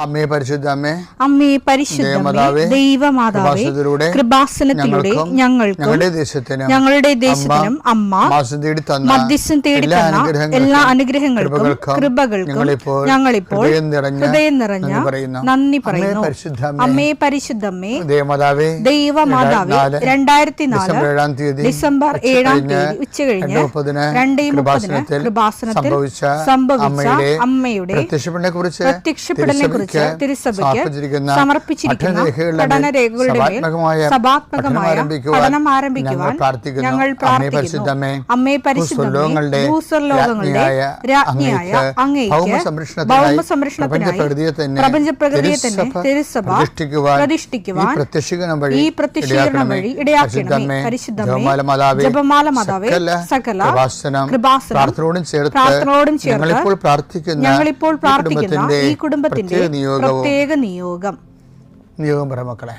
അമ്മേ പരിശുദ്ധ അമ്മേ, അമ്മേ പരിശുദ്ധമേ, ദൈവമാതാവേ, കൃപാസനത്തിലൂടെ ഞങ്ങൾക്കും ഞങ്ങളുടെ ദേശത്തിനും അമ്മ മധ്യസ്ഥം തേടി തന്ന എല്ലാ അനുഗ്രഹങ്ങൾക്കും കൃപകൾക്കും ഞങ്ങളിപ്പോൾ ഹൃദയം നിറഞ്ഞ നന്ദി പറയുന്നു. അമ്മേ പരിശുദ്ധമേ, ദൈവമാതാവേ, 2004 ഡിസംബർ 7 ഉച്ചകഴിഞ്ഞ് 2:30 കൃപാസനത്തിൽ സംഭവിച്ച അമ്മയുടെ പ്രത്യക്ഷപ്പെടലിനെ തിരുസഭയ്ക്ക് സമർപ്പിച്ചിരിക്കുന്ന പഠനരേഖകളുടെ മേൽ സഭാത്മകമായ പഠനം ആരംഭിക്കുവാൻ ഞങ്ങൾ പ്രാർത്ഥിക്കുന്നു. അമ്മേ പരിശുദ്ധമേ, ഭൂസ്വർലോകങ്ങളുടെ രാജ്ഞിയായ അങ്ങേയ്ക്ക് ഭൗമസംരക്ഷണത്തിനായി പ്രപഞ്ചപ്രകൃതിയെ തന്നെ തിരുസഭ പ്രതിഷ്ഠിക്കുവാൻ ഈ പ്രത്യക്ഷീകരണം വഴി ഇടയാക്കണമേ. പരിശുദ്ധമേ, ജപമാല മാതാവേ, സകല കൃപാസനം പ്രാർത്ഥനയോടും ചേർത്ത് ഞങ്ങളിപ്പോൾ പ്രാർത്ഥിക്കുന്ന ഈ കുടുംബത്തിന്റെ പ്രത്യേക നിയോഗം പറ മക്കളെ.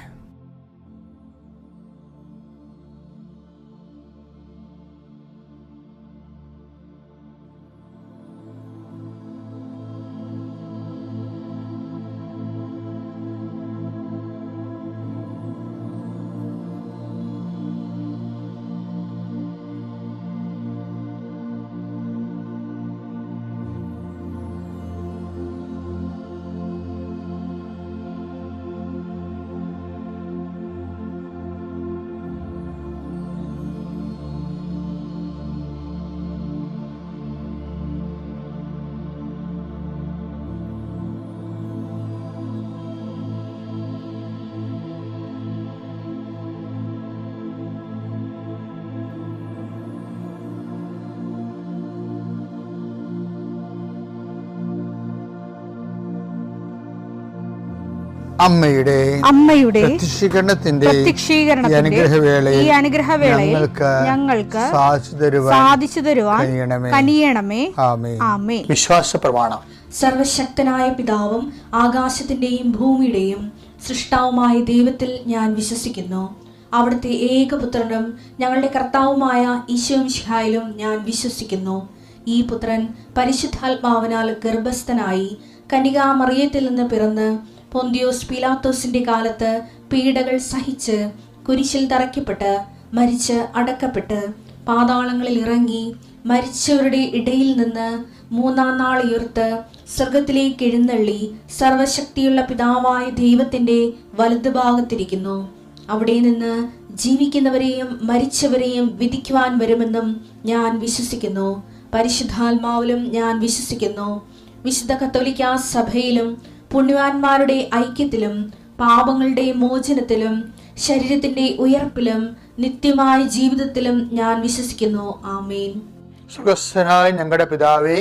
അമ്മയുടെ പ്രത്യക്ഷീകരണത്തിന്റെ ഈ അനുഗ്രഹവേളയിൽ ഞങ്ങൾക്ക് സാധിച്ചു തരുവാൻ കനിയണമേ. ആമേൻ. വിശ്വാസ പ്രമാണം. സർവശക്തനായ പിതാവും ആകാശത്തിന്റെയും ഭൂമിയുടെയും സൃഷ്ടാവുമായ ദൈവത്തിൽ ഞാൻ വിശ്വസിക്കുന്നു. അവിടുത്തെ ഏകപുത്രനും ഞങ്ങളുടെ കർത്താവുമായ ഈശോ മിശിഹായിലും ഞാൻ വിശ്വസിക്കുന്നു. ഈ പുത്രൻ പരിശുദ്ധാത്മാവിനാൽ ഗർഭസ്ഥനായി കന്യകാമറിയത്തിൽ നിന്ന് പിറന്ന് പൊന്തിയോസ് പീലാത്തോസിന്റെ കാലത്ത് പീഡകൾ സഹിച്ച് കുരിശിൽ തറയ്ക്കപ്പെട്ട് മരിച്ച് അടക്കപ്പെട്ട് പാതാളങ്ങളിൽ ഇറങ്ങി മരിച്ചവരുടെ ഇടയിൽ നിന്ന് 3-ാം നാൾ ഉയർത്ത് സ്വർഗത്തിലേക്ക് എഴുന്നള്ളി സർവശക്തിയുള്ള പിതാവായ ദൈവത്തിന്റെ വലതുഭാഗത്തിരിക്കുന്നു. അവിടെ നിന്ന് ജീവിക്കുന്നവരെയും മരിച്ചവരെയും വിധിക്കുവാൻ വരുമെന്നും ഞാൻ വിശ്വസിക്കുന്നു. പരിശുദ്ധാത്മാവിലും ഞാൻ വിശ്വസിക്കുന്നു. വിശുദ്ധ കത്തോലിക്കാ സഭയിലും പുണ്യവാന്മാരുടെ ഐക്യത്തിലും പാപങ്ങളുടെ മോചനത്തിലും ശരീരത്തിന്റെ ഉയർപ്പിലും നിത്യമായ ജീവിതത്തിലും ഞാൻ വിശ്വസിക്കുന്നു. ആമേൻ. സുഖസ്ഥനായ ഞങ്ങളുടെ പിതാവേ,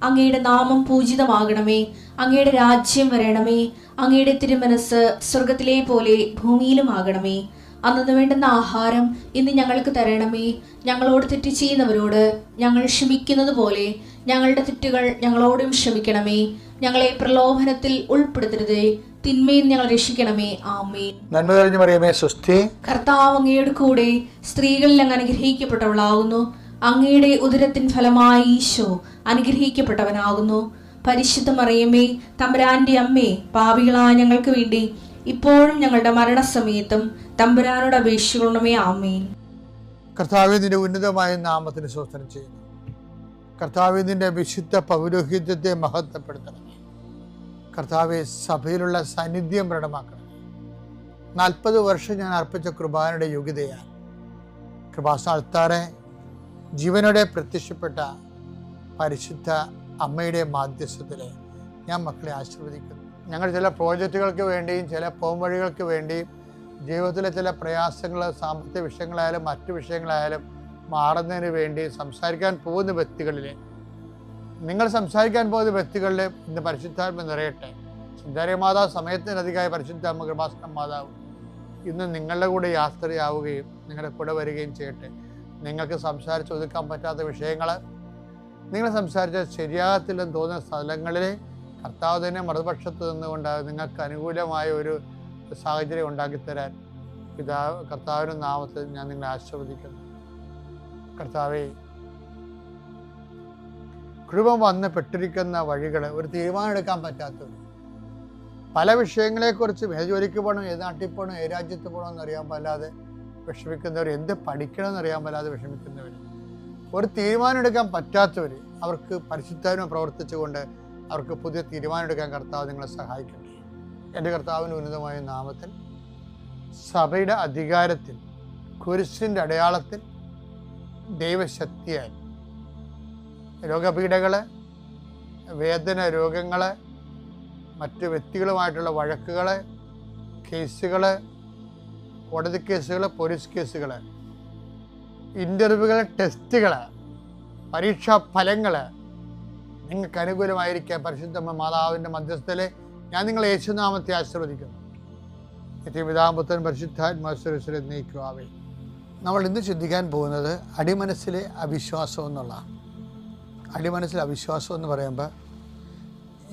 അങ്ങയുടെ നാമം പൂജിതമാകണമേ. അങ്ങയുടെ രാജ്യം വരണമേ. അങ്ങയുടെ തിരുമനസ് സ്വർഗത്തിലെ പോലെ ഭൂമിയിലും ആകണമേ. അന്നു വേണ്ടുന്ന ആഹാരം ഇന്ന് ഞങ്ങൾക്ക് തരണമേ. ഞങ്ങളോട് തെറ്റ് ചെയ്യുന്നവരോട് ഞങ്ങൾ ക്ഷമിക്കുന്നത് പോലെ ഞങ്ങളുടെ തെറ്റുകൾ ഞങ്ങളോടും ക്ഷമിക്കണമേ. ഞങ്ങളെ പ്രലോഭനത്തിൽ ഉൾപ്പെടുത്തരുതേ, തിന്മയിൽ ഞങ്ങൾ രക്ഷിക്കണമേ. ആമേൻ. നന്മ നിറഞ്ഞ മറിയമേ, സ്വസ്തി. കർത്താവ് അങ്ങയുടെ കൂടെ സ്ത്രീകളിൽ അങ്ങ് അനുഗ്രഹിക്കപ്പെട്ടവളാകുന്നു. അങ്ങയുടെ ഉദരത്തിൻ ഫലമായി ഈശോ അനുഗ്രഹിക്കപ്പെട്ടവനാകുന്നു. പരിശുദ്ധ മറിയമേ, തമ്പുരാന്റെ അമ്മേ, പാപികളായ ഞങ്ങൾക്ക് വേണ്ടി ഇപ്പോഴും ഞങ്ങളുടെ മരണസമയത്തും തമ്പുരാനോട് അപേക്ഷിക്കണമേ. ആമേൻ. കർത്താവേ, നിന്റെ ഉന്നതമായ നാമത്തിന് സ്തോത്രം ചെയ്യുന്നു. കർത്താവേ, നിന്റെ വിശുദ്ധ പൗരോഹിത്യത്തെ മഹത്വപ്പെടുത്തണമേ. കർത്താവെ, സഭയിലുള്ള സാന്നിധ്യം പ്രകടമാക്കണം. 40 വർഷം ഞാൻ അർപ്പിച്ച കൃപാനയുടെ യോഗ്യതയാൽ കൃപാസ്ഥാനത്താറെ ജീവനോടെ പ്രത്യക്ഷപ്പെട്ട പരിശുദ്ധ അമ്മയുടെ മാധ്യസ്ഥത്തിലെ ഞാൻ മക്കളെ ആശീർവദിക്കുന്നു. ഞങ്ങൾ ചില പ്രോജക്റ്റുകൾക്ക് വേണ്ടിയും ചില പോംവഴികൾക്ക് വേണ്ടിയും ജീവിതത്തിലെ ചില പ്രയാസങ്ങൾ, സാമ്പത്തിക വിഷയങ്ങളായാലും മറ്റു വിഷയങ്ങളായാലും മാറുന്നതിന് വേണ്ടി സംസാരിക്കാൻ പോകുന്ന വ്യക്തികളിൽ, നിങ്ങൾ സംസാരിക്കാൻ പോകുന്ന വ്യക്തികളിൽ ഇന്ന് പരിശുദ്ധാത്മ നിറയട്ടെ. സുന്ദരി മാതാവ് സമയത്തിനധികമായ പരിശുദ്ധാത്മ കൃപാസന മാതാവ് ഇന്ന് നിങ്ങളുടെ കൂടെ യാത്രയാവുകയും നിങ്ങളുടെ കൂടെ വരികയും ചെയ്യട്ടെ. നിങ്ങൾക്ക് സംസാരിച്ച് ഒതുക്കാൻ പറ്റാത്ത വിഷയങ്ങൾ, നിങ്ങൾ സംസാരിച്ച ശരിയാകത്തില്ലെന്ന് തോന്നുന്ന സ്ഥലങ്ങളിൽ കർത്താവ് തന്നെ മറുപക്ഷത്ത് നിന്നുകൊണ്ട് നിങ്ങൾക്ക് അനുകൂലമായ ഒരു സാഹചര്യം ഉണ്ടാക്കിത്തരാൻ കർത്താവിൻ്റെ നാമത്തിൽ ഞാൻ നിങ്ങളെ ആശീർവദിക്കുന്നു. കർത്താവേ, കുടുംബം വന്ന് പെട്ടിരിക്കുന്ന വഴികൾ ഒരു തീരുമാനം എടുക്കാൻ പറ്റാത്തത്, പല വിഷയങ്ങളെക്കുറിച്ചും ഏത് ജോലിക്ക് പോകണം, ഏത് നാട്ടിൽ പോകണം, ഏത് രാജ്യത്ത് പോകണമെന്ന് അറിയാൻ പാടില്ലാതെ വിഷമിക്കുന്നവർ, എന്ത് പഠിക്കണമെന്ന് അറിയാൻ പാടില്ലാതെ വിഷമിക്കുന്നവർ, ഒരു തീരുമാനം എടുക്കാൻ പറ്റാത്തവർ, അവർക്ക് പരിശുദ്ധാത്മാവ് പ്രവർത്തിച്ചുകൊണ്ട് അവർക്ക് പുതിയ തീരുമാനം എടുക്കാൻ കർത്താവ് നിങ്ങളെ സഹായിക്കട്ടെ. എൻ്റെ കർത്താവിൻ്റെ ഉന്നതമായ നാമത്തിൽ സഭയുടെ അധികാരത്തിൽ കുരിശിൻ്റെ അടയാളത്തിൽ ദൈവശക്തിയാൽ രോഗപീഠകൾ, വേദന രോഗങ്ങൾ, മറ്റ് വ്യക്തികളുമായിട്ടുള്ള വഴക്കുകൾ, കേസുകൾ, കോടതി കേസുകൾ, പോലീസ് കേസുകൾ, ഇൻ്റർവ്യൂകൾ, ടെസ്റ്റുകൾ, പരീക്ഷാ ഫലങ്ങൾ നിങ്ങൾക്ക് അനുകൂലമായിരിക്കാൻ പരിശുദ്ധ മാതാവിൻ്റെ മധ്യസ്ഥലെ ഞാൻ നിങ്ങളെ യേശുനാമത്തെ ആശീർവദിക്കുന്നു. നിത്യപിതാപുത്രൻ പരിശുദ്ധാത്മാശ്വരശ്വരെ നയിക്കുവാവേ. നമ്മൾ ഇന്ന് ചിന്തിക്കാൻ പോകുന്നത് അടിമനസ്സിലെ അവിശ്വാസം എന്നുള്ള. അടിമനസ്സിലെ അവിശ്വാസം എന്ന് പറയുമ്പോൾ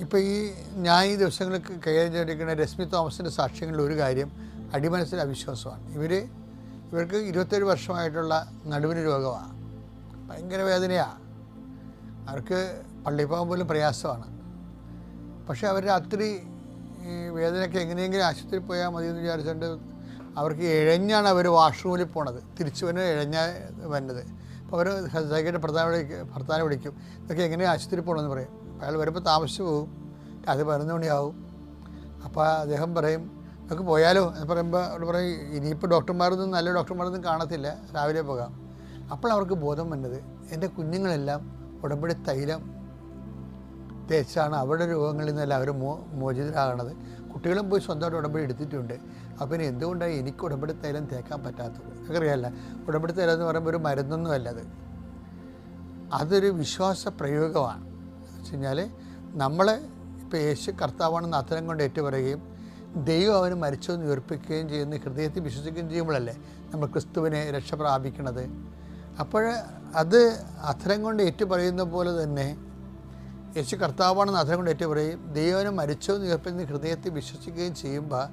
ഇപ്പോൾ ഞാൻ ഈ ദിവസങ്ങളിൽ കൈകാര്യം ചെയ്തിരിക്കുന്ന രശ്മി തോമസിൻ്റെ സാക്ഷ്യങ്ങളിൽ ഒരു കാര്യം അടിമനസ്സിലെ അവിശ്വാസമാണ്. ഇവർക്ക് 27 വർഷമായിട്ടുള്ള നടുവിന് രോഗമാണ്, ഭയങ്കര വേദനയാണ്, അവർക്ക് പള്ളിയിൽ പോകാൻ പോലും പ്രയാസമാണ്. പക്ഷേ അവർ രാത്രി ഈ വേദനയ്ക്ക് എങ്ങനെയെങ്കിലും ആശുപത്രിയിൽ പോയാൽ മതി എന്ന് വിചാരിച്ചുകൊണ്ട് അവർക്ക് ഇഴഞ്ഞാണ് അവർ വാഷ്റൂമിൽ പോണത്, തിരിച്ചു വന്ന് ഇഴഞ്ഞ വന്നത്. അപ്പോൾ അവർ സൈക്കിളിൻ്റെ ഭർത്താവിനെ വിളിക്കും, ഇതൊക്കെ എങ്ങനെയാണ് ആശുപത്രിയിൽ പോകണമെന്ന് പറയും. അയാൾ വരുമ്പോൾ താമസിച്ച് പോകും, രാത്രി 11 മണിയാവും. അപ്പോൾ അദ്ദേഹം പറയും നമുക്ക് പോയാലോ എന്ന് പറയുമ്പോൾ അവിടെ പറയും ഇനിയിപ്പോൾ ഡോക്ടർമാരൊന്നും നല്ല ഡോക്ടർമാരൊന്നും കാണത്തില്ല, രാവിലെ പോകാം. അപ്പോൾ അവർക്ക് ബോധം വന്നത് എൻ്റെ കുഞ്ഞുങ്ങളെല്ലാം ഉടമ്പടി തൈലം തേച്ചാണ് അവരുടെ രോഗങ്ങളിൽ നിന്നെല്ലാം അവർ മോചിതരാകണത്. കുട്ടികളും പോയി സ്വന്തമായിട്ട് ഉടമ്പടി എടുത്തിട്ടുണ്ട്. അപ്പോൾ ഇനി എന്തുകൊണ്ടാണ് എനിക്ക് ഉടമ്പടി തൈലം തേക്കാൻ പറ്റാത്തത്? എനിക്കറിയാമല്ല, ഉടമ്പടി തൈലം എന്ന് പറയുമ്പോൾ ഒരു മരുന്നൊന്നും അല്ലത്, അതൊരു വിശ്വാസ പ്രയോഗമാണ്. എന്ന് വെച്ച് കഴിഞ്ഞാൽ നമ്മൾ ഇപ്പോൾ യേശു കർത്താവാണെന്ന് അത്തരം കൊണ്ട് ഏറ്റുപറയുകയും ദൈവം അവന് മരിച്ചെന്ന് ഉയർപ്പിക്കുകയും ചെയ്യുന്ന ഹൃദയത്തിൽ വിശ്വസിക്കുകയും ചെയ്യുമ്പോഴല്ലേ നമ്മൾ ക്രിസ്തുവിനെ രക്ഷ പ്രാപിക്കണത്. അപ്പോൾ അത് അത്തരം കൊണ്ട് ഏറ്റുപറയുന്ന പോലെ തന്നെ യേശു കർത്താവാണെന്ന് അത്തരം കൊണ്ട് ഏറ്റുപറയും ദൈവനെ മരിച്ചെന്ന് ഉയർപ്പിക്കുന്ന ഹൃദയത്തിൽ വിശ്വസിക്കുകയും ചെയ്യുമ്പോൾ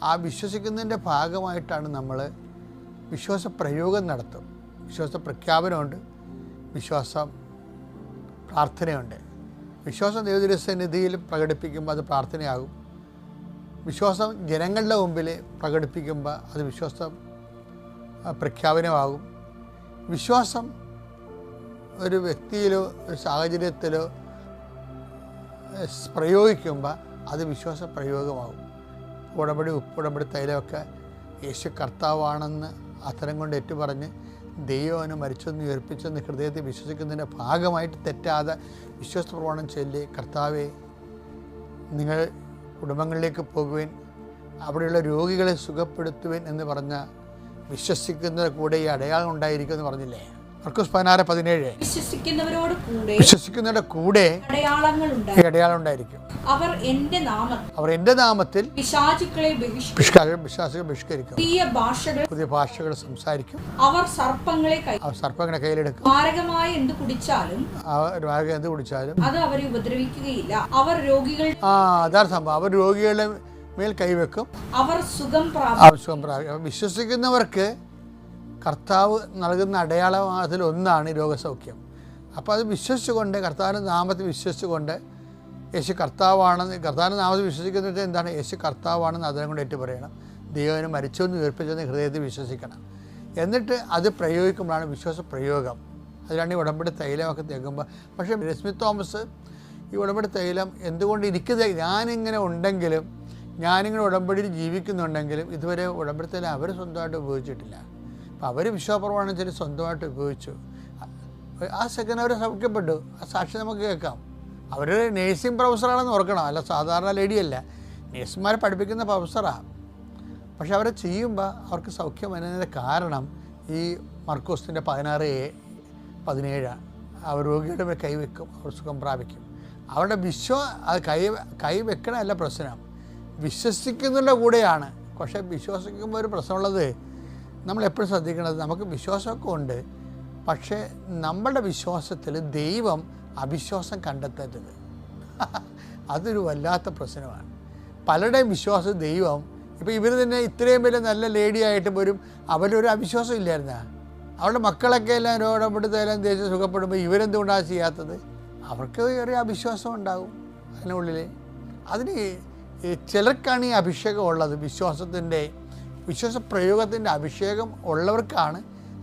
ആ വിശ്വസിക്കുന്നതിൻ്റെ ഭാഗമായിട്ടാണ് നമ്മൾ വിശ്വാസ പ്രയോഗം നടത്തും. വിശ്വാസ പ്രഖ്യാപനമുണ്ട്, വിശ്വാസം പ്രാർത്ഥനയുണ്ട്. വിശ്വാസം ദൈവസന്നിധിയിൽ പ്രകടിപ്പിക്കുമ്പോൾ അത് പ്രാർത്ഥനയാകും. വിശ്വാസം ജനങ്ങളുടെ മുമ്പിൽ പ്രകടിപ്പിക്കുമ്പോൾ അത് വിശ്വാസം പ്രഖ്യാപനമാകും. വിശ്വാസം ഒരു വ്യക്തിയിലോ ഒരു സാഹചര്യത്തിലോ പ്രയോഗിക്കുമ്പോൾ അത് വിശ്വാസ പ്രയോഗമാകും. ഉടമ്പടി തൈലമൊക്കെ യേശു കർത്താവാണെന്ന് അത്തരം കൊണ്ട് ഏറ്റുപറഞ്ഞ് ദൈവവനെ മരിച്ചെന്ന് ഉയർപ്പിച്ചെന്ന് ഹൃദയത്തിൽ വിശ്വസിക്കുന്നതിൻ്റെ ഭാഗമായിട്ട് തെറ്റാതെ വിശ്വാസ പ്രമാണം ചൊല്ലി കർത്താവെ നിങ്ങൾ കുടുംബങ്ങളിലേക്ക് പോകുവാൻ, അവിടെയുള്ള രോഗികളെ സുഖപ്പെടുത്തുവാൻ എന്ന് പറഞ്ഞ വിശ്വസിക്കുന്ന കൂടെ ഈ അടയാളം ഉണ്ടായിരിക്കും എന്ന് പറഞ്ഞില്ലേ? മർക്കോസ് 16:17 വിശ്വസിക്കുന്നവരുടെ കൂടെ അടയാളം ഉണ്ടായിരിക്കും. അവർ എന്റെ നാമത്തിൽ പിശാചുക്കളെ ബഹിഷ്കരിക്കും, പുതിയ ഭാഷകൾ സംസാരിക്കും, അവർ സർപ്പങ്ങളെ കയ്യിലെടുക്കും, മാരകമായ എന്ത് കുടിച്ചാലും അത് അവരെ ഉപദ്രവിക്കുകയില്ല, അവർ അതാണ് സംഭവം. അവർ രോഗികളുടെ മേൽ കൈവെക്കും, അവർ സുഖം പ്രാപിക്കും. വിശ്വസിക്കുന്നവർക്ക് കർത്താവ് നൽകുന്ന അടയാളം അതിലൊന്നാണ് രോഗസൗഖ്യം. അപ്പോൾ അത് വിശ്വസിച്ചുകൊണ്ട് കർത്താവിൻ്റെ നാമത്തിൽ വിശ്വസിച്ചുകൊണ്ട് യേശു കർത്താവാണെന്ന്, കർത്താവിൻ്റെ നാമത്തിൽ വിശ്വസിക്കുന്നത് എന്താണ്? യേശു കർത്താവാണെന്ന് അതിനെ കൊണ്ട് ഏറ്റു പറയണം. ദൈവനെ മരിച്ചെന്ന് ഉയർപ്പിച്ചെന്ന് ഹൃദയത്തിൽ വിശ്വസിക്കണം. എന്നിട്ട് അത് പ്രയോഗിക്കുമ്പോഴാണ് വിശ്വാസ പ്രയോഗം. അതിലാണ് ഈ ഉടമ്പടി തൈലമൊക്കെ തേക്കുമ്പോൾ. പക്ഷേ രശ്മി തോമസ് ഈ ഉടമ്പടി തൈലം എന്തുകൊണ്ട് ഞാനിങ്ങനെ ഉണ്ടെങ്കിലും, ഞാനിങ്ങനെ ഉടമ്പടിയിൽ ജീവിക്കുന്നുണ്ടെങ്കിലും ഇതുവരെ ഉടമ്പടി തൈലം അവർ സ്വന്തമായിട്ട് ഉപയോഗിച്ചിട്ടില്ല. അപ്പോൾ അവർ വിശ്വാസപ്രമാണം ചെല്ലി സ്വന്തമായിട്ട് ഉപയോഗിച്ചു. ആ സെക്കൻഡ് അവർ സൗഖ്യപ്പെട്ടു. ആ സാക്ഷി നമുക്ക് കേൾക്കാം. അവർ നേഴ്സിംഗ് പ്രൊഫസറാണെന്ന് ഓർക്കണം, അല്ല സാധാരണ ലേഡിയല്ല, നേഴ്സുമാരെ പഠിപ്പിക്കുന്ന പ്രൊഫസറാണ്. പക്ഷെ അവരെ ചെയ്യുമ്പോൾ അവർക്ക് സൗഖ്യം വരുന്നതിൻ്റെ കാരണം ഈ മർക്കോസിൻ്റെ 16:17 അവർ രോഗിയുടെ മേൽ കൈവെക്കും, അവർ സുഖം പ്രാപിക്കും. അവരുടെ അത് കൈവെക്കണമല്ല പ്രശ്നം, വിശ്വസിക്കുന്നതിൻ്റെ കൂടെയാണ്. പക്ഷേ വിശ്വസിക്കുമ്പോൾ ഒരു പ്രശ്നമുള്ളത് നമ്മളെപ്പോഴും ശ്രദ്ധിക്കേണ്ടത്, നമുക്ക് വിശ്വാസമൊക്കെ ഉണ്ട്, പക്ഷേ നമ്മളുടെ വിശ്വാസത്തിൽ ദൈവം അവിശ്വാസം കണ്ടെത്തരുത്. അതൊരു വല്ലാത്ത പ്രശ്നമാണ്. പലരുടെയും വിശ്വാസം ദൈവം, ഇപ്പോൾ ഇവർ തന്നെ ഇത്രയും വലിയ നല്ല ലേഡിയായിട്ട് പോലും അവരൊരു അവിശ്വാസം ഇല്ലായിരുന്ന, അവരുടെ മക്കളൊക്കെ എല്ലാം രോഗപ്പെടുത്തെല്ലാം ദേശം സുഖപ്പെടുമ്പോൾ ഇവരെന്തുകൊണ്ടാണ് ചെയ്യാത്തത്? അവർക്ക് ഒരു അവിശ്വാസം ഉണ്ടാകും അതിനുള്ളിൽ. അതിന് ചിലർക്കാണ് ഈ അഭിഷേകം ഉള്ളത്, വിശ്വാസ പ്രയോഗത്തിൻ്റെ അഭിഷേകം ഉള്ളവർക്കാണ്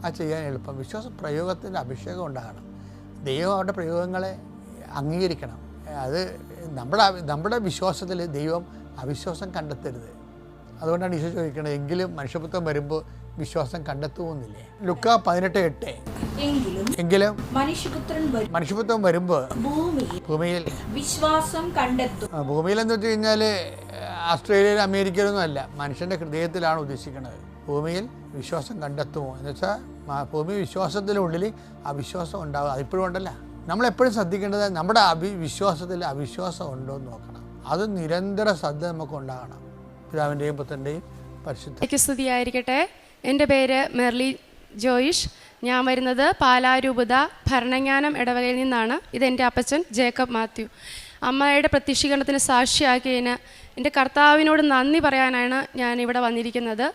അത് ചെയ്യാൻ എളുപ്പം. വിശ്വാസ പ്രയോഗത്തിൻ്റെ അഭിഷേകം ഉണ്ടാകണം. ദൈവം അവരുടെ പ്രയോഗങ്ങളെ അംഗീകരിക്കണം. അത് നമ്മുടെ വിശ്വാസത്തിൽ ദൈവം അവിശ്വാസം കണ്ടെത്തരുത്. അതുകൊണ്ടാണ് ഈശോ ചോദിക്കുന്നത്, എങ്കിലും മനുഷ്യപുത്രൻ വരുമ്പോൾ വിശ്വാസം കണ്ടെത്തുന്നില്ലേ? ലുക്കാ 18:8. എങ്കിലും മനുഷ്യപുത്രൻ വരുമ്പോൾ ഭൂമിയിൽ വിശ്വാസം കണ്ടെത്തും. ഭൂമിയിൽ എന്ന് വെച്ച് കഴിഞ്ഞാൽ ഓസ്ട്രേലിയയിലും അമേരിക്കയിലൊന്നും അല്ല, മനുഷ്യൻ്റെ ഹൃദയത്തിലാണ് ഉദ്ദേശിക്കുന്നത്. ഭൂമിയിൽ വിശ്വാസം കണ്ടെത്തുമോ എന്ന് വെച്ചാൽ ഭൂമി വിശ്വാസത്തിനുള്ളിൽ അവിശ്വാസം ഉണ്ടാകും. അതിപ്പോഴും ഉണ്ടല്ല. നമ്മളെപ്പോഴും ശ്രദ്ധിക്കേണ്ടത് നമ്മുടെ വിശ്വാസത്തിൽ അവിശ്വാസം ഉണ്ടോ എന്ന് നോക്കണം. അത് നിരന്തര ശ്രദ്ധ നമുക്ക് ഉണ്ടാകണം. പിതാവിൻ്റെയും പുത്രൻ്റെയും പരിശുദ്ധ സ്തുതിയായിരിക്കട്ടെ. എൻ്റെ പേര് മെർലി ജോയിഷ്. ഞാൻ വരുന്നത് പാലാരൂപത ഭരണങ്ങാനം ഇടവകയിൽ നിന്നാണ്. ഇതെൻ്റെ അപ്പച്ചൻ ജേക്കബ് മാത്യു. അമ്മയുടെ പ്രത്യക്ഷീകരണത്തിന് സാക്ഷിയാക്കിയതിന് എൻ്റെ കർത്താവിനോട് നന്ദി പറയാനാണ് ഞാൻ ഇവിടെ വന്നിരിക്കുന്നത്.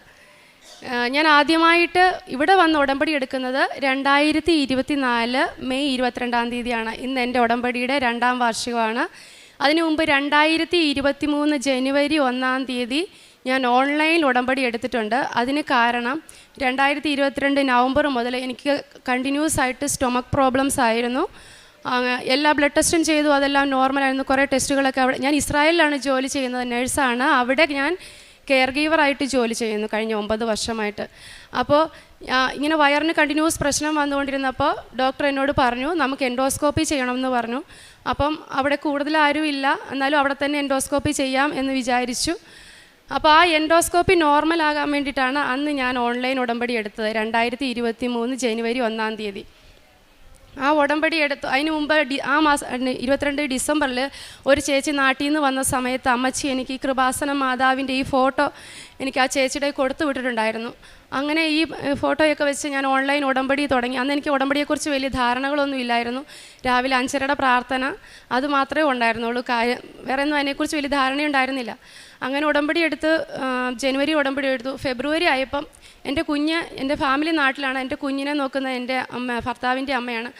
ഞാൻ ആദ്യമായിട്ട് ഇവിടെ വന്ന് ഉടമ്പടി എടുക്കുന്നത് 2024 മെയ് 22 ഇന്ന് എൻ്റെ ഉടമ്പടിയുടെ 2ാം വാർഷികമാണ്. അതിനു മുമ്പ് 2023 ജനുവരി 1 ഞാൻ ഓൺലൈനിൽ ഉടമ്പടി എടുത്തിട്ടുണ്ട്. അതിന് കാരണം 2022 നവംബർ മുതൽ എനിക്ക് കണ്ടിന്യൂസ് ആയിട്ട് സ്റ്റൊമക്ക് പ്രോബ്ലംസ് ആയിരുന്നു. എല്ലാ ബ്ലഡ് ടെസ്റ്റും ചെയ്തു, അതെല്ലാം നോർമലായിരുന്നു. കുറേ ടെസ്റ്റുകളൊക്കെ അവിടെ, ഞാൻ ഇസ്രായേലിലാണ് ജോലി ചെയ്യുന്നത്, നഴ്സാണ്. അവിടെ ഞാൻ കെയർ ഗീവറായിട്ട് ജോലി ചെയ്യുന്നു കഴിഞ്ഞ 9 വർഷമായിട്ട്. അപ്പോൾ ഇങ്ങനെ വയറിന് കണ്ടിന്യൂസ് പ്രശ്നം വന്നുകൊണ്ടിരുന്നപ്പോൾ ഡോക്ടർ എന്നോട് പറഞ്ഞു നമുക്ക് എൻഡോസ്കോപ്പി ചെയ്യണമെന്ന് പറഞ്ഞു. അപ്പം അവിടെ കൂടുതൽ ആരും ഇല്ല, എന്നാലും അവിടെ തന്നെ എൻഡോസ്കോപ്പി ചെയ്യാം എന്ന് വിചാരിച്ചു. അപ്പോൾ ആ എൻഡോസ്കോപ്പി നോർമൽ ആകാൻ വേണ്ടിയിട്ടാണ് അന്ന് ഞാൻ ഓൺലൈൻ ഉടമ്പടി എടുത്തത് 2023 ജനുവരി 1 ആ ഉടമ്പടി എടുത്തു. അതിന് മുമ്പ് ആ മാസം 22 ഡിസംബറിൽ ഒരു ചേച്ചി നാട്ടിൽ നിന്ന് വന്ന സമയത്ത് അമ്മച്ചി എനിക്ക് ഈ കൃപാസന മാതാവിൻ്റെ ഈ ഫോട്ടോ എനിക്ക് ആ ചേച്ചിയുടെ കൊടുത്തു വിട്ടിട്ടുണ്ടായിരുന്നു. അങ്ങനെ ഈ ഫോട്ടോയൊക്കെ വെച്ച് ഞാൻ ഓൺലൈൻ ഉടമ്പടി തുടങ്ങി. അന്ന് എനിക്ക് ഉടമ്പടിയെക്കുറിച്ച് വലിയ ധാരണകളൊന്നും ഇല്ലായിരുന്നു. രാവിലെ 5:30 പ്രാർത്ഥന അത് മാത്രമേ ഉണ്ടായിരുന്നുള്ളൂ. വേറെ ഒന്നും അതിനെക്കുറിച്ച് വലിയ ധാരണയുണ്ടായിരുന്നില്ല. അങ്ങനെ ഉടമ്പടി എടുത്ത് ജനുവരി ഉടമ്പടി എടുത്തു. ഫെബ്രുവരി ആയപ്പം എൻ്റെ ഫാമിലി നാട്ടിലാണ്. എൻ്റെ കുഞ്ഞിനെ നോക്കുന്ന എൻ്റെ ഭർത്താവിൻ്റെ അമ്മയാണ്.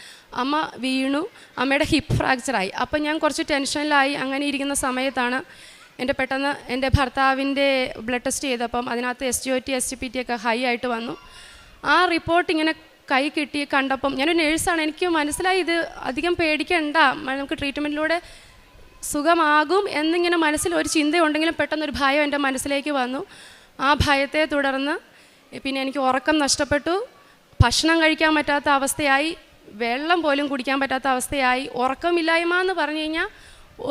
അമ്മ വീണു, അമ്മയുടെ ഹിപ്പ് ഫ്രാക്ചറായി. അപ്പം ഞാൻ കുറച്ച് ടെൻഷനിലായി. അങ്ങനെ ഇരിക്കുന്ന സമയത്താണ് പെട്ടെന്ന് എൻ്റെ ഭർത്താവിൻ്റെ ബ്ലഡ് ടെസ്റ്റ് ചെയ്തപ്പം അതിനകത്ത് SGOT SGPT ഒക്കെ ഹൈ ആയിട്ട് വന്നു. ആ റിപ്പോർട്ട് ഇങ്ങനെ കൈ കിട്ടി കണ്ടപ്പം, ഞാനൊരു നേഴ്സാണ്, എനിക്ക് മനസ്സിലായി ഇത് അധികം പേടിക്കണ്ട, നമുക്ക് ട്രീറ്റ്മെൻറ്റിലൂടെ സുഖമാകും എന്നിങ്ങനെ മനസ്സിൽ ഒരു ചിന്തയുണ്ടെങ്കിലും പെട്ടെന്നൊരു ഭയം എൻ്റെ മനസ്സിലേക്ക് വന്നു. ആ ഭയത്തെ തുടർന്ന് പിന്നെ എനിക്ക് ഉറക്കം നഷ്ടപ്പെട്ടു, ഭക്ഷണം കഴിക്കാൻ പറ്റാത്ത അവസ്ഥയായി, വെള്ളം പോലും കുടിക്കാൻ പറ്റാത്ത അവസ്ഥയായി. ഉറക്കമില്ലായ്മ എന്ന് പറഞ്ഞു കഴിഞ്ഞാൽ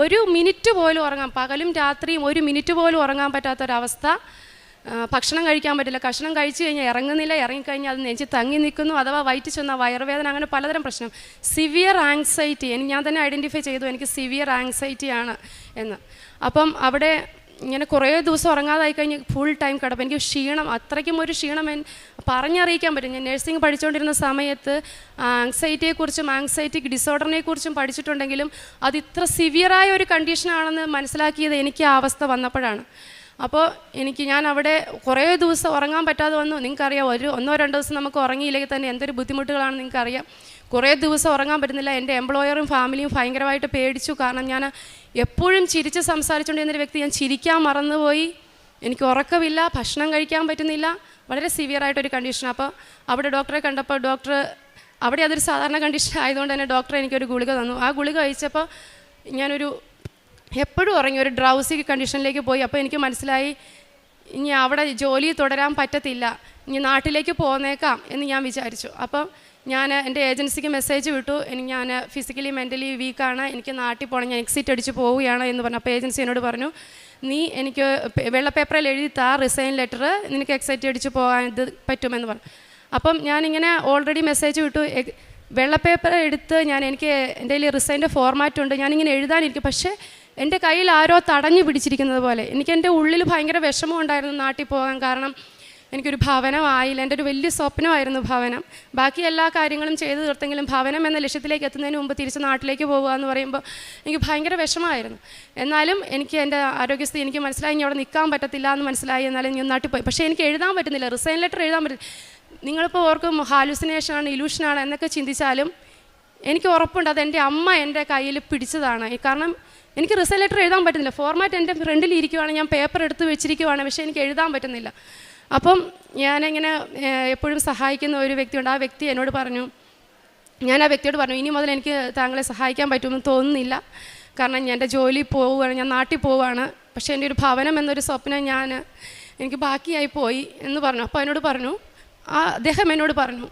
ഒരു മിനിറ്റ് പോലും ഉറങ്ങാൻ, പകലും രാത്രിയും ഒരു മിനിറ്റ് പോലും ഉറങ്ങാൻ പറ്റാത്തൊരവസ്ഥ. ഭക്ഷണം കഴിക്കാൻ പറ്റില്ല, ഭക്ഷണം കഴിച്ചു കഴിഞ്ഞാൽ ഇറങ്ങുന്നില്ല, ഇറങ്ങിക്കഴിഞ്ഞാൽ അത് നെഞ്ച് തങ്ങി നിൽക്കുന്നു, അഥവാ വയറ്റിൽ ചെന്ന വയറുവേദന, അങ്ങനെ പലതരം പ്രശ്നം. സിവിയർ ആങ്സൈറ്റി, ഞാൻ തന്നെ ഐഡൻറ്റിഫൈ ചെയ്തു എനിക്ക് സിവിയർ ആങ്സൈറ്റിയാണ് എന്ന്. അപ്പം അവിടെ ഇങ്ങനെ കുറേ ദിവസം ഉറങ്ങാതായി കഴിഞ്ഞ് ഫുൾ ടൈം കിടപ്പ്, എനിക്ക് ക്ഷീണം, അത്രയ്ക്കും ഒരു ക്ഷീണം പറഞ്ഞറിയിക്കാൻ പറ്റും. ഞാൻ നഴ്സിംഗ് പഠിച്ചുകൊണ്ടിരുന്ന സമയത്ത് ആങ്സൈറ്റിയെക്കുറിച്ചും ആങ്സൈറ്റിക് ഡിസോർഡറിനെക്കുറിച്ചും പഠിച്ചിട്ടുണ്ടെങ്കിലും അത് ഇത്ര സിവിയറായ ഒരു കണ്ടീഷനാണെന്ന് മനസ്സിലാക്കിയത് എനിക്ക് ആ അവസ്ഥ വന്നപ്പോഴാണ്. അപ്പോൾ ഞാൻ അവിടെ കുറേ ദിവസം ഉറങ്ങാൻ പറ്റാതെ വന്നു. നിങ്ങൾക്കറിയാം, 1-2 ദിവസം നമുക്ക് ഉറങ്ങിയില്ലെങ്കിൽ തന്നെ എന്തൊരു ബുദ്ധിമുട്ടുകളാണെന്ന് നിങ്ങൾക്കറിയാം. കുറേ ദിവസം ഉറങ്ങാൻ പറ്റുന്നില്ല. എൻ്റെ എംപ്ലോയറും ഫാമിലിയും ഭയങ്കരമായിട്ട് പേടിച്ചു. കാരണം ഞാൻ എപ്പോഴും ചിരിച്ച് സംസാരിച്ചുകൊണ്ടിരുന്നൊരു വ്യക്തി, ഞാൻ ചിരിക്കാൻ മറന്നുപോയി, എനിക്ക് ഉറക്കമില്ല, ഭക്ഷണം കഴിക്കാൻ പറ്റുന്നില്ല, വളരെ സിവിയറായിട്ടൊരു കണ്ടീഷൻ. അപ്പോൾ അവിടെ ഡോക്ടറെ കണ്ടപ്പോൾ അവിടെ അതൊരു സാധാരണ കണ്ടീഷൻ ആയതുകൊണ്ട് തന്നെ ഡോക്ടർ എനിക്കൊരു ഗുളിക തന്നു. ആ ഗുളിക കഴിച്ചപ്പോൾ ഞാനൊരു എപ്പോഴും ഉറങ്ങി ഒരു ഡ്രൗസി കണ്ടീഷനിലേക്ക് പോയി. അപ്പോൾ എനിക്ക് മനസ്സിലായി ഇനി അവിടെ ജോലി തുടരാൻ പറ്റത്തില്ല, ഇനി നാട്ടിലേക്ക് പോന്നേക്കാം എന്ന് ഞാൻ വിചാരിച്ചു. അപ്പം ഞാൻ എൻ്റെ ഏജൻസിക്ക് മെസ്സേജ് വിട്ടു, ഞാൻ ഫിസിക്കലി മെൻ്റലി വീക്കാണ്, എനിക്ക് നാട്ടിൽ പോകണം, ഞാൻ എക്സിറ്റ് അടിച്ച് പോവുകയാണ് എന്ന് പറഞ്ഞു. അപ്പോൾ ഏജൻസി എന്നോട് പറഞ്ഞു, നീ എനിക്ക് വെള്ള പേപ്പറിൽ എഴുതി താ റിസൈൻ ലെറ്റർ, നിനക്ക് എക്സിറ്റ് അടിച്ച് പോകാൻ ഇത് പറ്റുമെന്ന് പറഞ്ഞു. അപ്പം ഞാനിങ്ങനെ ഓൾറെഡി മെസ്സേജ് വിട്ടു, വെള്ള പേപ്പർ എടുത്ത് എനിക്ക് എൻ്റെ കയ്യിൽ റിസൈൻ്റെ ഫോർമാറ്റ് ഉണ്ട്, ഞാനിങ്ങനെ എഴുതാനിരിക്കും. പക്ഷേ എൻ്റെ കയ്യിൽ ആരോ തടഞ്ഞു പിടിച്ചിരിക്കുന്നത് പോലെ. എൻ്റെ ഉള്ളിൽ ഭയങ്കര വിഷമം ഉണ്ടായിരുന്നു നാട്ടിൽ പോകാൻ. കാരണം എനിക്കൊരു ഭവനമായില്ല, എൻ്റെ ഒരു വലിയ സ്വപ്നമായിരുന്നു ഭവനം. ബാക്കി എല്ലാ കാര്യങ്ങളും ചെയ്തു തീർത്തെങ്കിലും ഭവനം എന്ന ലക്ഷ്യത്തിലേക്ക് എത്തുന്നതിന് മുമ്പ് തിരിച്ച് നാട്ടിലേക്ക് പോകുക എന്ന് പറയുമ്പോൾ എനിക്ക് ഭയങ്കര വിഷമമായിരുന്നു. എന്നാലും എനിക്ക് എൻ്റെ ആരോഗ്യസ്ഥിതി എനിക്ക് മനസ്സിലായി, ഇനി അവിടെ നിൽക്കാൻ പറ്റത്തില്ല എന്ന് മനസ്സിലായി. എന്നാലും ഞാൻ നാട്ടിൽ പോയി. പക്ഷേ എനിക്ക് എഴുതാൻ പറ്റുന്നില്ല, റിസൈൻ ലെറ്റർ എഴുതാൻ പറ്റില്ല. നിങ്ങളിപ്പോൾ ഓർക്കും ഹാലുസിനേഷനാണ്, ഇലൂഷനാണ് എന്നൊക്കെ ചിന്തിച്ചാലും എനിക്ക് ഉറപ്പുണ്ട് അതെൻ്റെ അമ്മ എൻ്റെ കയ്യിൽ പിടിച്ചതാണ്. കാരണം എനിക്ക് റിസൾട്ട് ലെറ്റർ എഴുതാൻ പറ്റുന്നില്ല. ഫോർമാറ്റ് എൻ്റെ ഫ്രണ്ടിൽ ഇരിക്കുവാണ്, ഞാൻ പേപ്പർ എടുത്ത് വെച്ചിരിക്കുവാണ്, പക്ഷേ എനിക്ക് എഴുതാൻ പറ്റുന്നില്ല. അപ്പം ഞാനിങ്ങനെ എപ്പോഴും സഹായിക്കുന്ന ഒരു വ്യക്തിയുണ്ട്. ആ വ്യക്തി എന്നോട് പറഞ്ഞു, ഞാൻ ആ വ്യക്തിയോട് പറഞ്ഞു, ഇനി മുതൽ എനിക്ക് താങ്കളെ സഹായിക്കാൻ പറ്റുമെന്ന് തോന്നുന്നില്ല. കാരണം എൻ്റെ ജോലി പോവുകയാണ്, ഞാൻ നാട്ടിൽ പോവുകയാണ്. പക്ഷേ എൻ്റെ ഒരു ഭവനം എന്നൊരു സ്വപ്നം എനിക്ക് ബാക്കിയായി പോയി എന്ന് പറഞ്ഞു. അപ്പോൾ എന്നോട് പറഞ്ഞു, അദ്ദേഹം എന്നോട് പറഞ്ഞു,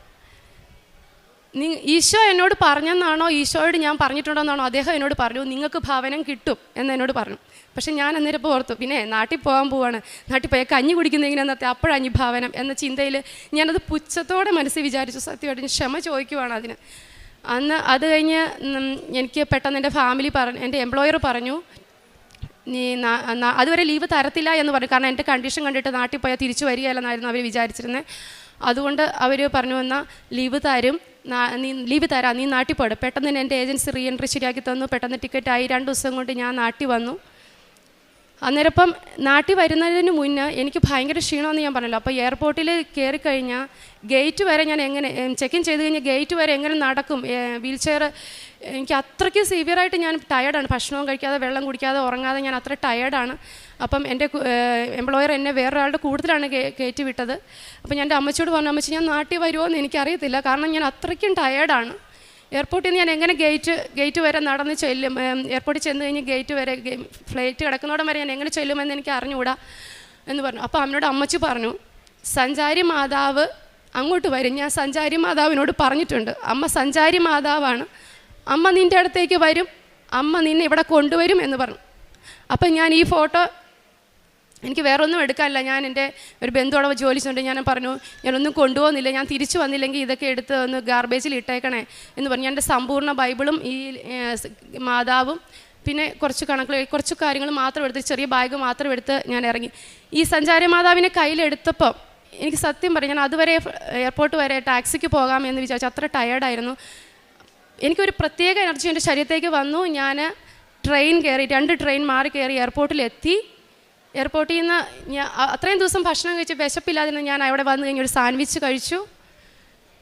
ഈശോ എന്നോട് പറഞ്ഞെന്നാണോ, ഈശോയോട് ഞാൻ പറഞ്ഞിട്ടുണ്ടോയെന്നാണോ അദ്ദേഹം എന്നോട് പറഞ്ഞു, നിങ്ങൾക്ക് ഭവനം കിട്ടും എന്ന് എന്നോട് പറഞ്ഞു. പക്ഷേ ഞാൻ അന്നേരം ഇപ്പോൾ ഓർത്തു, പിന്നെ നാട്ടിൽ പോകാൻ പോവാണ്, നാട്ടിൽ പോയാൽ കഞ്ഞി കുടിക്കുന്നതെങ്ങനെയാണെന്നത്തെ അപ്പോഴാണ് ഈ ഭവനം എന്ന ചിന്തയിൽ ഞാനത് പുച്ഛത്തോടെ മനസ്സിൽ വിചാരിച്ചു. സത്യമായിട്ട് ഞാൻ ക്ഷമ ചോദിക്കുവാണ് അതിന്. അന്ന് അത് കഴിഞ്ഞ് എനിക്ക് പെട്ടെന്ന് എൻ്റെ ഫാമിലി എൻ്റെ എംപ്ലോയർ പറഞ്ഞു, നീ അതുവരെ ലീവ് തരത്തില്ല എന്ന് പറഞ്ഞു. കാരണം എൻ്റെ കണ്ടീഷൻ കണ്ടിട്ട് നാട്ടിൽ പോയാൽ തിരിച്ചു വരികയല്ലെന്നായിരുന്നു അവർ വിചാരിച്ചിരുന്നത്. അതുകൊണ്ട് അവർ പറഞ്ഞു, എന്നാൽ ലീവ് തരാം, നീ നാട്ടിൽ പോയിട്ട്. പെട്ടെന്ന് തന്നെ എൻ്റെ ഏജൻസി റീ എൻട്രി ശരിയാക്കി തന്നു. പെട്ടെന്ന് ടിക്കറ്റായി. 2 ദിവസം കൊണ്ട് ഞാൻ നാട്ടിൽ വന്നു. അന്നേരം നാട്ടിൽ വരുന്നതിന് മുന്നേ എനിക്ക് ഭയങ്കര ക്ഷീണമെന്ന് ഞാൻ പറഞ്ഞല്ലോ. അപ്പോൾ എയർപോർട്ടിൽ കയറിക്കഴിഞ്ഞാൽ ഗേറ്റ് വരെ ഞാൻ എങ്ങനെ ചെക്ക് ഇൻ ചെയ്ത് കഴിഞ്ഞാൽ ഗേറ്റ് വരെ എങ്ങനെ നടക്കും, വീൽ ചെയർ, എനിക്ക് അത്രയ്ക്ക് സിവിയറായിട്ട് ഞാൻ ടയേർഡാണ്. ഭക്ഷണവും കഴിക്കാതെ വെള്ളം കുടിക്കാതെ ഉറങ്ങാതെ ഞാൻ അത്ര ടയേർഡാണ്. അപ്പം എൻ്റെ എംപ്ലോയർ എന്നെ വേറൊരാളുടെ കൂടുതലാണ് കയറ്റി വിട്ടത്. അപ്പം ഞാൻ എൻ്റെ അമ്മച്ചിയോട് പറഞ്ഞു, അമ്മച്ചി ഞാൻ നാട്ടിൽ വരുമോ എന്ന് എനിക്കറിയത്തില്ല, കാരണം ഞാൻ അത്രയ്ക്കും ടയേർഡാണ്. എയർപോർട്ടിൽ നിന്ന് ഞാൻ എങ്ങനെ ഗേറ്റ് വരെ നടന്ന് ചെല്ലും, എയർപോർട്ടിൽ ചെന്ന് കഴിഞ്ഞ് ഗേറ്റ് വരെ ഫ്ലൈറ്റ് കിടക്കുന്നോടം വരെ ഞാൻ എങ്ങനെ ചെല്ലുമെന്ന് എനിക്ക് അറിഞ്ഞുകൂടാ എന്ന് പറഞ്ഞു. അപ്പോൾ അമ്മയോട് അമ്മച്ചി പറഞ്ഞു, സഞ്ചാരി മാതാവ് അങ്ങോട്ട് വരും, ഞാൻ സഞ്ചാരി മാതാവിനോട് പറഞ്ഞിട്ടുണ്ട്, അമ്മ സഞ്ചാരി മാതാവാണ്, അമ്മ നിൻ്റെ അടുത്തേക്ക് വരും, അമ്മ നിന്നെ ഇവിടെ കൊണ്ടുവരും എന്ന് പറഞ്ഞു. അപ്പം ഞാൻ ഈ ഫോട്ടോ, എനിക്ക് വേറെ ഒന്നും എടുക്കാനില്ല, ഞാൻ എൻ്റെ ഒരു ബന്ധുവോടെ ജോലി ചെയ്യുന്നുണ്ട്, ഞാൻ പറഞ്ഞു ഞാനൊന്നും കൊണ്ടുപോകുന്നില്ല, ഞാൻ തിരിച്ചു വന്നില്ലെങ്കിൽ ഇതൊക്കെ എടുത്ത് ഒന്ന് ഗാർബേജിൽ ഇട്ടേക്കണേ എന്ന് പറഞ്ഞു. ഞാൻ എൻ്റെ സമ്പൂർണ്ണ ബൈബിളും ഈ മാതാവും പിന്നെ കുറച്ച് കാര്യങ്ങൾ മാത്രം എടുത്ത്, ചെറിയ ബാഗ് മാത്രം എടുത്ത് ഞാൻ ഇറങ്ങി. ഈ സഞ്ചാരി മാതാവിനെ കയ്യിലെടുത്തപ്പോൾ എനിക്ക് സത്യം പറയും, ഞാൻ അതുവരെ എയർപോർട്ട് വരെ ടാക്സിക്ക് പോകാം എന്ന് വിചാരിച്ചു, അത്ര ടയേർഡായിരുന്നു. എനിക്കൊരു പ്രത്യേക എനർജി എൻ്റെ ശരീരത്തേക്ക് വന്നു. ഞാൻ ട്രെയിൻ കയറി, 2 ട്രെയിൻ മാറി കയറി എയർപോർട്ടിലെത്തി. എയർപോർട്ടിൽ നിന്ന് ഞാൻ അത്രയും ദിവസം ഭക്ഷണം കഴിച്ച് വിശപ്പില്ലാതിരുന്ന് ഞാൻ അവിടെ വന്നു കഴിഞ്ഞ് ഒരു സാൻഡ്വിച്ച് കഴിച്ചു.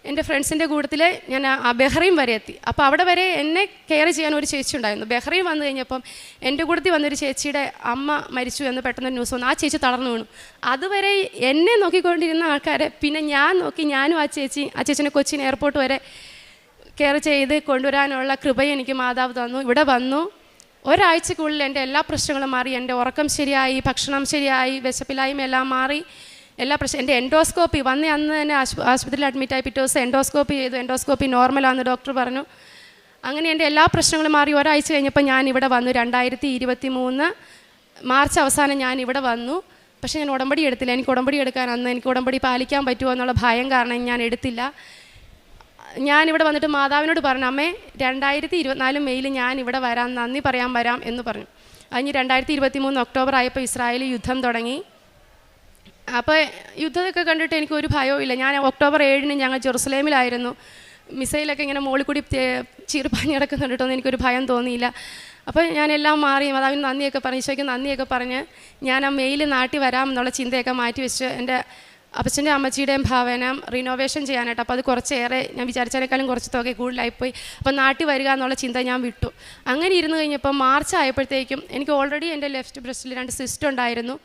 എൻ്റെ ഫ്രണ്ട്സിൻ്റെ കൂട്ടത്തിൽ ഞാൻ ബഹ്റൈൻ വരെ എത്തി. അപ്പോൾ അവിടെ വരെ എന്നെ കെയർ ചെയ്യാൻ ഒരു ചേച്ചി ഉണ്ടായിരുന്നു. ബഹ്റൈൻ വന്നു കഴിഞ്ഞപ്പം എൻ്റെ കൂട്ടത്തിൽ വന്നൊരു ചേച്ചിയുടെ അമ്മ മരിച്ചു എന്ന് പെട്ടെന്ന് ന്യൂസ് വന്നു. ആ ചേച്ചി തളർന്നു വീണു. അതുവരെ എന്നെ നോക്കിക്കൊണ്ടിരുന്ന ആൾക്കാരെ പിന്നെ ഞാൻ നോക്കി, ഞാനും ആ ചേച്ചിനെ കൊച്ചിൻ എയർപോർട്ട് വരെ കെയർ ചെയ്ത് കൊണ്ടുവരാനുള്ള കൃപയും എനിക്ക് മാതാവ് തന്നു. ഇവിടെ വന്നു ഒരാഴ്ചക്കുള്ളിൽ എൻ്റെ എല്ലാ പ്രശ്നങ്ങളും മാറി. എൻ്റെ ഉറക്കം ശരിയായി, ഭക്ഷണം ശരിയായി, വിശപ്പില്ലായ്മ എല്ലാം മാറി. എല്ലാ എൻ്റെ എൻഡോസ്കോപ്പി അന്ന് തന്നെ ആശുപത്രിയിൽ അഡ്മിറ്റായി. പിറ്റേ ദിവസം എൻഡോസ്കോപ്പി ചെയ്തു. എൻഡോസ്കോപ്പി നോർമലാണെന്ന് ഡോക്ടർ പറഞ്ഞു. അങ്ങനെ എൻ്റെ എല്ലാ പ്രശ്നങ്ങളും മാറി. ഒരാഴ്ച കഴിഞ്ഞപ്പോൾ ഞാൻ ഇവിടെ വന്നു. 2023 മാർച്ച് അവസാനം ഞാൻ ഇവിടെ വന്നു. പക്ഷേ ഞാൻ ഉടമ്പടി എടുത്തില്ല. എനിക്ക് ഉടമ്പടി എടുക്കാൻ എനിക്ക് ഉടമ്പടി പാലിക്കാൻ പറ്റുമോ എന്നുള്ള ഭയം കാരണം ഞാൻ എടുത്തില്ല. ഞാനിവിടെ വന്നിട്ട് മാതാവിനോട് പറഞ്ഞു, അമ്മേ 2024 മെയ്യിൽ ഞാൻ ഇവിടെ വരാം, നന്ദി പറയാൻ വരാം എന്ന് പറഞ്ഞു. അതിന് 2023 ഒക്ടോബർ ആയപ്പോൾ ഇസ്രായേൽ യുദ്ധം തുടങ്ങി. അപ്പോൾ യുദ്ധമൊക്കെ കണ്ടിട്ട് എനിക്കൊരു ഭയവും ഇല്ല. ഞാൻ ഒക്ടോബർ 7 ഞങ്ങൾ ജെറുസലേമിലായിരുന്നു. മിസൈലൊക്കെ ഇങ്ങനെ മുകളിൽ കൂടി ചീർപ്പാഞ്ഞ് കിടക്കുന്നുണ്ടോയെന്ന് എനിക്കൊരു ഭയം തോന്നിയില്ല. അപ്പോൾ ഞാനെല്ലാം മാറി മാതാവിന് നന്ദിയൊക്കെ പറഞ്ഞ്, ഈശോയ്ക്ക് നന്ദിയൊക്കെ പറഞ്ഞ് ഞാൻ ആ മെയ്യിൽ നാട്ടിൽ വരാം എന്നുള്ള ചിന്തയൊക്കെ മാറ്റി വെച്ച് എൻ്റെ അപ്പച്ചൻ്റെ അമ്മച്ചിയുടെയും ഭവനം റിനോവേഷൻ ചെയ്യാനായിട്ട്. അപ്പോൾ അത് കുറച്ചേറെ ഞാൻ വിചാരിച്ചതിനേക്കാളും കുറച്ച് തുക കൂടുതലായിപ്പോയി. അപ്പോൾ നാട്ടിൽ വരിക എന്നുള്ള ചിന്ത ഞാൻ വിട്ടു. അങ്ങനെ ഇരുന്ന് കഴിഞ്ഞപ്പോൾ മാർച്ച് ആയപ്പോഴത്തേക്കും എനിക്ക് ഓൾറെഡി എൻ്റെ ലെഫ്റ്റ് ബ്രസ്റ്റിൽ 2 സിസ്റ്റ് ഉണ്ടായിരുന്നു.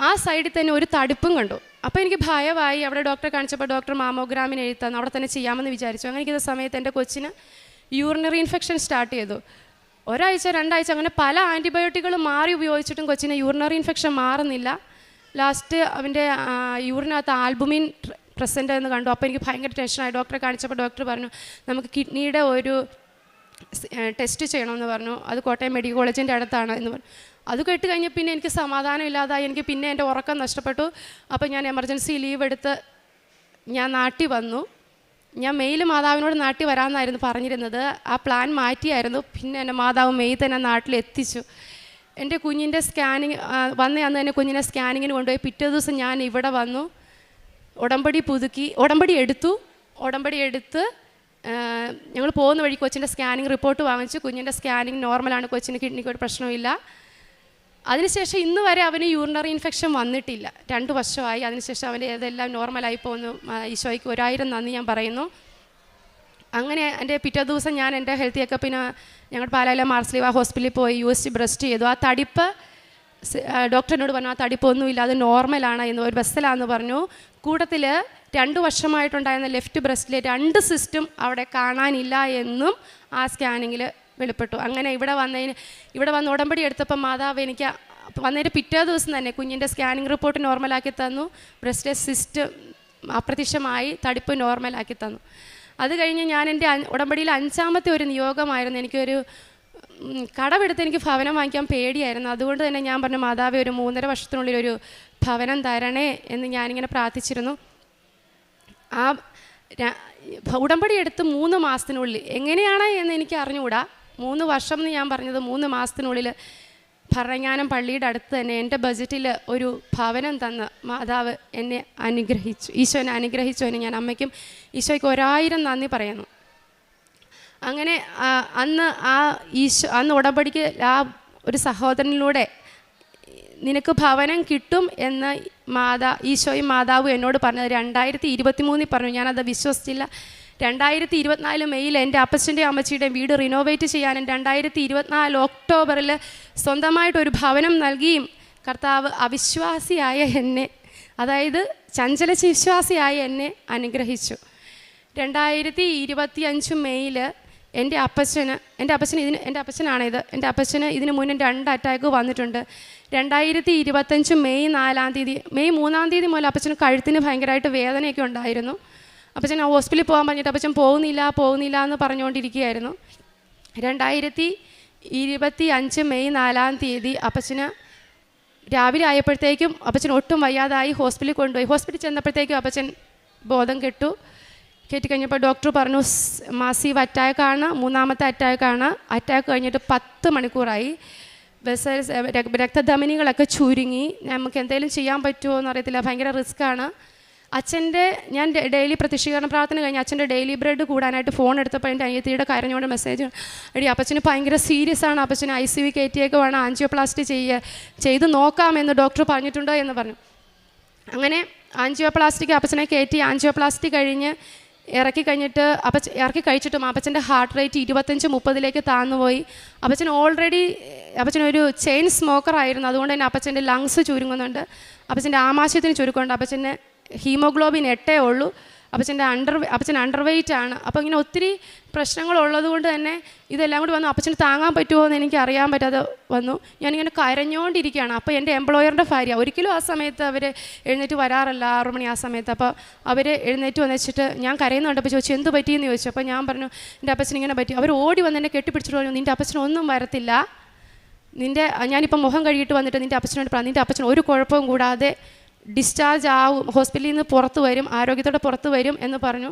ആ സൈഡിൽ തന്നെ ഒരു തടുപ്പും കണ്ടു. അപ്പോൾ എനിക്ക് ഭയമായി. അവിടെ ഡോക്ടറെ കാണിച്ചപ്പോൾ ഡോക്ടർ മാമോഗ്രാമിന് എഴുതി തന്നു. അവിടെ തന്നെ ചെയ്യാമെന്ന് വിചാരിച്ചു. അങ്ങനെ ഇരിക്കുന്ന സമയത്ത് എൻ്റെ കൊച്ചിന് യൂറിനറി ഇൻഫെക്ഷൻ സ്റ്റാർട്ട് ചെയ്തു. 1 ആഴ്ച 2 ആഴ്ച അങ്ങനെ പല ആൻറ്റിബയോട്ടിക്കുകൾ മാറി ഉപയോഗിച്ചിട്ടും കൊച്ചിന് യൂറിനറി ഇൻഫെക്ഷൻ മാറുന്നില്ല. ലാസ്റ്റ് അവൻ്റെ യൂറിനകത്ത് ആൽബുമിൻ പ്രസൻ്റ് എന്ന് കണ്ടു. അപ്പോൾ എനിക്ക് ഭയങ്കര ടെൻഷനായി. ഡോക്ടറെ കാണിച്ചപ്പോൾ ഡോക്ടർ പറഞ്ഞു നമുക്ക് കിഡ്നിയുടെ ഒരു ടെസ്റ്റ് ചെയ്യണമെന്ന് പറഞ്ഞു. അത് കോട്ടയം മെഡിക്കൽ കോളേജിൻ്റെ അടുത്താണ് എന്ന് പറഞ്ഞു. അത് കേട്ട് കഴിഞ്ഞ് പിന്നെ എനിക്ക് സമാധാനം ഇല്ലാതായി. എനിക്ക് പിന്നെ എൻ്റെ ഉറക്കം നഷ്ടപ്പെട്ടു. അപ്പോൾ ഞാൻ എമർജൻസി ലീവ് എടുത്ത് ഞാൻ നാട്ടിൽ വന്നു. ഞാൻ മെയ്യിൽ മാതാവിനോട് നാട്ടിൽ വരാമെന്നായിരുന്നു പറഞ്ഞിരുന്നത്. ആ പ്ലാൻ മാറ്റിയായിരുന്നു. പിന്നെ എൻ്റെ മാതാവ് മെയ് തന്നെ നാട്ടിലെത്തിച്ചു. എൻ്റെ കുഞ്ഞിൻ്റെ സ്കാനിങ് അന്ന് തന്നെ കുഞ്ഞിനെ സ്കാനിങ്ങിന് കൊണ്ടുപോയി. പിറ്റേ ദിവസം ഞാൻ ഇവിടെ വന്നു. ഉടമ്പടി എടുത്ത് ഞങ്ങൾ പോകുന്ന വഴി കൊച്ചിൻ്റെ സ്കാനിങ് റിപ്പോർട്ട് വാങ്ങിച്ചു. കുഞ്ഞിൻ്റെ സ്കാനിങ് നോർമലാണ്, കൊച്ചിന് കിഡ്നിക്ക് ഒരു പ്രശ്നമില്ല. അതിനുശേഷം ഇന്ന് വരെ അവന് യൂറിനറി ഇൻഫെക്ഷൻ വന്നിട്ടില്ല. 2 വർഷമായി. അതിനുശേഷം അവൻ്റെ ഇതെല്ലാം നോർമലായി പോകുന്നു. ഈശോയ്ക്ക് 1000 നന്ദി ഞാൻ പറയുന്നു. അങ്ങനെ എൻ്റെ പിറ്റേ ദിവസം ഞാൻ എൻ്റെ ഹെൽത്ത് ചെക്കപ്പിന് ഞങ്ങൾ പാലായിലെ മാർസ്ലീവ ഹോസ്പിറ്റലിൽ പോയി USG ബ്രസ്റ്റ് ചെയ്തു. ആ തടിപ്പ് ഡോക്ടറിനോട് പറഞ്ഞു ആ തടിപ്പൊന്നുമില്ല, അത് നോർമലാണ് എന്ന്, ഒരു ബസ്സിലാണെന്ന് പറഞ്ഞു. കൂട്ടത്തിൽ 2 വർഷമായിട്ടുണ്ടായിരുന്ന ലെഫ്റ്റ് ബ്രസ്റ്റിലെ 2 സിസ്റ്റും അവിടെ കാണാനില്ല എന്നും ആ സ്കാനിങ്ങിൽ വെളിപ്പെട്ടു. അങ്ങനെ ഇവിടെ വന്ന് ഉടമ്പടി എടുത്തപ്പോൾ മാതാവ് എനിക്ക് വന്നതിൻ്റെ പിറ്റേ ദിവസം തന്നെ കുഞ്ഞിൻ്റെ സ്കാനിങ് റിപ്പോർട്ട് നോർമലാക്കി തന്നു. ബ്രസ്റ്റിലെ സിസ്റ്റ് അപ്രത്യക്ഷമായി, തടിപ്പ് നോർമലാക്കി തന്നു. അത് കഴിഞ്ഞ് ഞാൻ എൻ്റെ ഉടമ്പടിയിൽ 5ാമത്തെ ഒരു നിയോഗമായിരുന്നു. എനിക്കൊരു കടമെടുത്ത് എനിക്ക് ഭവനം വാങ്ങിക്കാൻ പേടിയായിരുന്നു. അതുകൊണ്ട് തന്നെ ഞാൻ പറഞ്ഞു, മാതാവേ ഒരു 3.5 വർഷത്തിനുള്ളിൽ ഒരു ഭവനം തരണേ എന്ന് ഞാനിങ്ങനെ പ്രാർത്ഥിച്ചിരുന്നു. ആ ഉടമ്പടി എടുത്ത് 3 മാസത്തിനുള്ളിൽ, എങ്ങനെയാണ് എന്ന് എനിക്ക് അറിഞ്ഞുകൂടാ, 3 വർഷം എന്ന് ഞാൻ പറഞ്ഞത് 3 മാസത്തിനുള്ളിൽ ഭരണങ്ങാനം പള്ളിയുടെ അടുത്ത് തന്നെ എൻ്റെ ബജറ്റിൽ ഒരു ഭവനം തന്ന് മാതാവ് എന്നെ അനുഗ്രഹിച്ചു. ഈശോ എന്നെ അനുഗ്രഹിച്ചു. എന്നെ ഞാൻ അമ്മയ്ക്കും ഈശോയ്ക്ക് 1000 നന്ദി പറയുന്നു. അങ്ങനെ അന്ന് ഉടമ്പടിക്ക് ആ ഒരു സഹോദരനിലൂടെ നിനക്ക് ഭവനം കിട്ടും എന്ന് ഈശോയും മാതാവും എന്നോട് പറഞ്ഞത് 2023 പറഞ്ഞു. ഞാനത് വിശ്വസിച്ചില്ല. 2024 മെയ്യിൽ എൻ്റെ അപ്പച്ചൻ്റെയും അമ്മച്ചിയുടെയും വീട് റിനോവേറ്റ് ചെയ്യാനും 2024 ഒക്ടോബറിൽ സ്വന്തമായിട്ടൊരു ഭവനം നൽകിയും കർത്താവ് അവിശ്വാസിയായ എന്നെ, അതായത് ചഞ്ചല വിശ്വാസിയായ എന്നെ അനുഗ്രഹിച്ചു. 2025 മെയ്യിൽ എൻ്റെ അപ്പച്ചന് ഇതിന് മുന്നേ 2 അറ്റാക്ക് വന്നിട്ടുണ്ട്. 2025 മെയ് 4-ാം തീയതി, മെയ് 3-ാം തീയതി മുതൽ അപ്പച്ചന് കഴുത്തിന് ഭയങ്കരമായിട്ട് വേദനയൊക്കെ ഉണ്ടായിരുന്നു. അപ്പച്ചൻ ഹോസ്പിറ്റലിൽ പോകാൻ പറഞ്ഞിട്ട് അപ്പച്ചൻ പോകുന്നില്ല എന്ന് പറഞ്ഞുകൊണ്ടിരിക്കുകയായിരുന്നു. 2025 മെയ് 4-ാം തീയതി അപ്പച്ചന് രാവിലെ ആയപ്പോഴത്തേക്കും അപ്പച്ചൻ ഒട്ടും വയ്യാതായി ഹോസ്പിറ്റലിൽ കൊണ്ടുപോയി. ഹോസ്പിറ്റലിൽ ചെന്നപ്പോഴത്തേക്കും അപ്പച്ചൻ ബോധം കെട്ടിക്കഴിഞ്ഞപ്പോൾ ഡോക്ടർ പറഞ്ഞു മാസീവ് അറ്റാക്കാണ്, 3ാമത്തെ അറ്റാക്കാണ്. അറ്റാക്ക് കഴിഞ്ഞിട്ട് 10 മണിക്കൂറായി. രക്തധമനികളൊക്കെ ചുരുങ്ങി. നമുക്ക് എന്തെങ്കിലും ചെയ്യാൻ പറ്റുമോ എന്നറിയത്തില്ല, ഭയങ്കര റിസ്ക്കാണ്. ഞാൻ ഡെയിലി പ്രത്യക്ഷീകരണ പ്രാർത്ഥന കഴിഞ്ഞ് അച്ഛൻ്റെ ഡെയിലി ബ്രെഡ് കൂടാനായിട്ട് ഫോൺ എടുത്തപ്പോൾ എൻ്റെ അനിയത്തിയുടെ കരഞ്ഞുകൊണ്ട് മെസ്സേജ്, എടി അപ്പച്ചന് ഭയങ്കര സീരിയസ് ആണ്, അപ്പച്ചന് ICU കയറ്റിയൊക്കെ വേണം, ആൻജിയോപ്ലാസ്റ്റി ചെയ്ത് നോക്കാമെന്ന് ഡോക്ടർ പറഞ്ഞിട്ടുണ്ടോ എന്ന് പറഞ്ഞു. അങ്ങനെ ആൻജിയോപ്ലാസ്റ്റിക്ക് അപ്പച്ചനെ കയറ്റി. ആൻജിയോപ്ലാസ്റ്റി കഴിഞ്ഞ് ഇറക്കി കഴിച്ചിട്ടും അപ്പച്ചൻ്റെ ഹാർട്ട് റേറ്റ് 25-30 താഴ്ന്നുപോയി. അപ്പച്ചനൊരു ചെയിൻ സ്മോക്കറായിരുന്നു. അതുകൊണ്ട് തന്നെ അപ്പച്ചൻ്റെ ലങ്സ് ചുരുങ്ങുന്നുണ്ട്, അപ്പച്ചൻ്റെ ആമാശയത്തിന് ചുരുക്കമുണ്ട്, അപ്പച്ചൻ്റെ ഹീമോഗ്ലോബിൻ 8 ഉള്ളൂ, അപ്പച്ചൻ അണ്ടർ വെയ്റ്റ് ആണ്. അപ്പോൾ ഇങ്ങനെ ഒത്തിരി പ്രശ്നങ്ങളുള്ളത് കൊണ്ട് തന്നെ ഇതെല്ലാം കൂടി വന്നു. അപ്പച്ചന് താങ്ങാൻ പറ്റുമോ എന്ന് എനിക്ക് അറിയാൻ പറ്റാതെ വന്നു. ഞാനിങ്ങനെ കരഞ്ഞുകൊണ്ടിരിക്കുകയാണ്. അപ്പോൾ എൻ്റെ എംപ്ലോയറിൻ്റെ ഭാര്യ, ഒരിക്കലും ആ സമയത്ത് അവർ എഴുന്നേറ്റ് വരാറില്ല, 6 മണി ആ സമയത്ത്. അപ്പോൾ അവർ എഴുന്നേറ്റ് വന്നിട്ട് ഞാൻ കരയുന്നുണ്ടപ്പോൾ ചോദിച്ചു എന്ത് പറ്റിയെന്ന് ചോദിച്ചു. അപ്പോൾ ഞാൻ പറഞ്ഞു എൻ്റെ അപ്പച്ചന് ഇങ്ങനെ പറ്റി. അവർ ഓടി വന്ന് എന്നെ കെട്ടിപ്പിടിച്ചിട്ട് പറഞ്ഞു നിൻ്റെ അപ്പച്ചനൊന്നും വരത്തില്ല, ഞാനിപ്പോൾ മുഖം കഴുകിയിട്ട് വന്നിട്ട് നിൻ്റെ അപ്പച്ചനോട് പറഞ്ഞു നിൻ്റെ അപ്പച്ചൻ ഒരു കുഴപ്പവും കൂടാതെ ഡിസ്ചാർജ് ആവും, ഹോസ്പിറ്റലിൽ നിന്ന് പുറത്ത് വരും, ആരോഗ്യത്തോടെ പുറത്ത് വരും എന്ന് പറഞ്ഞു.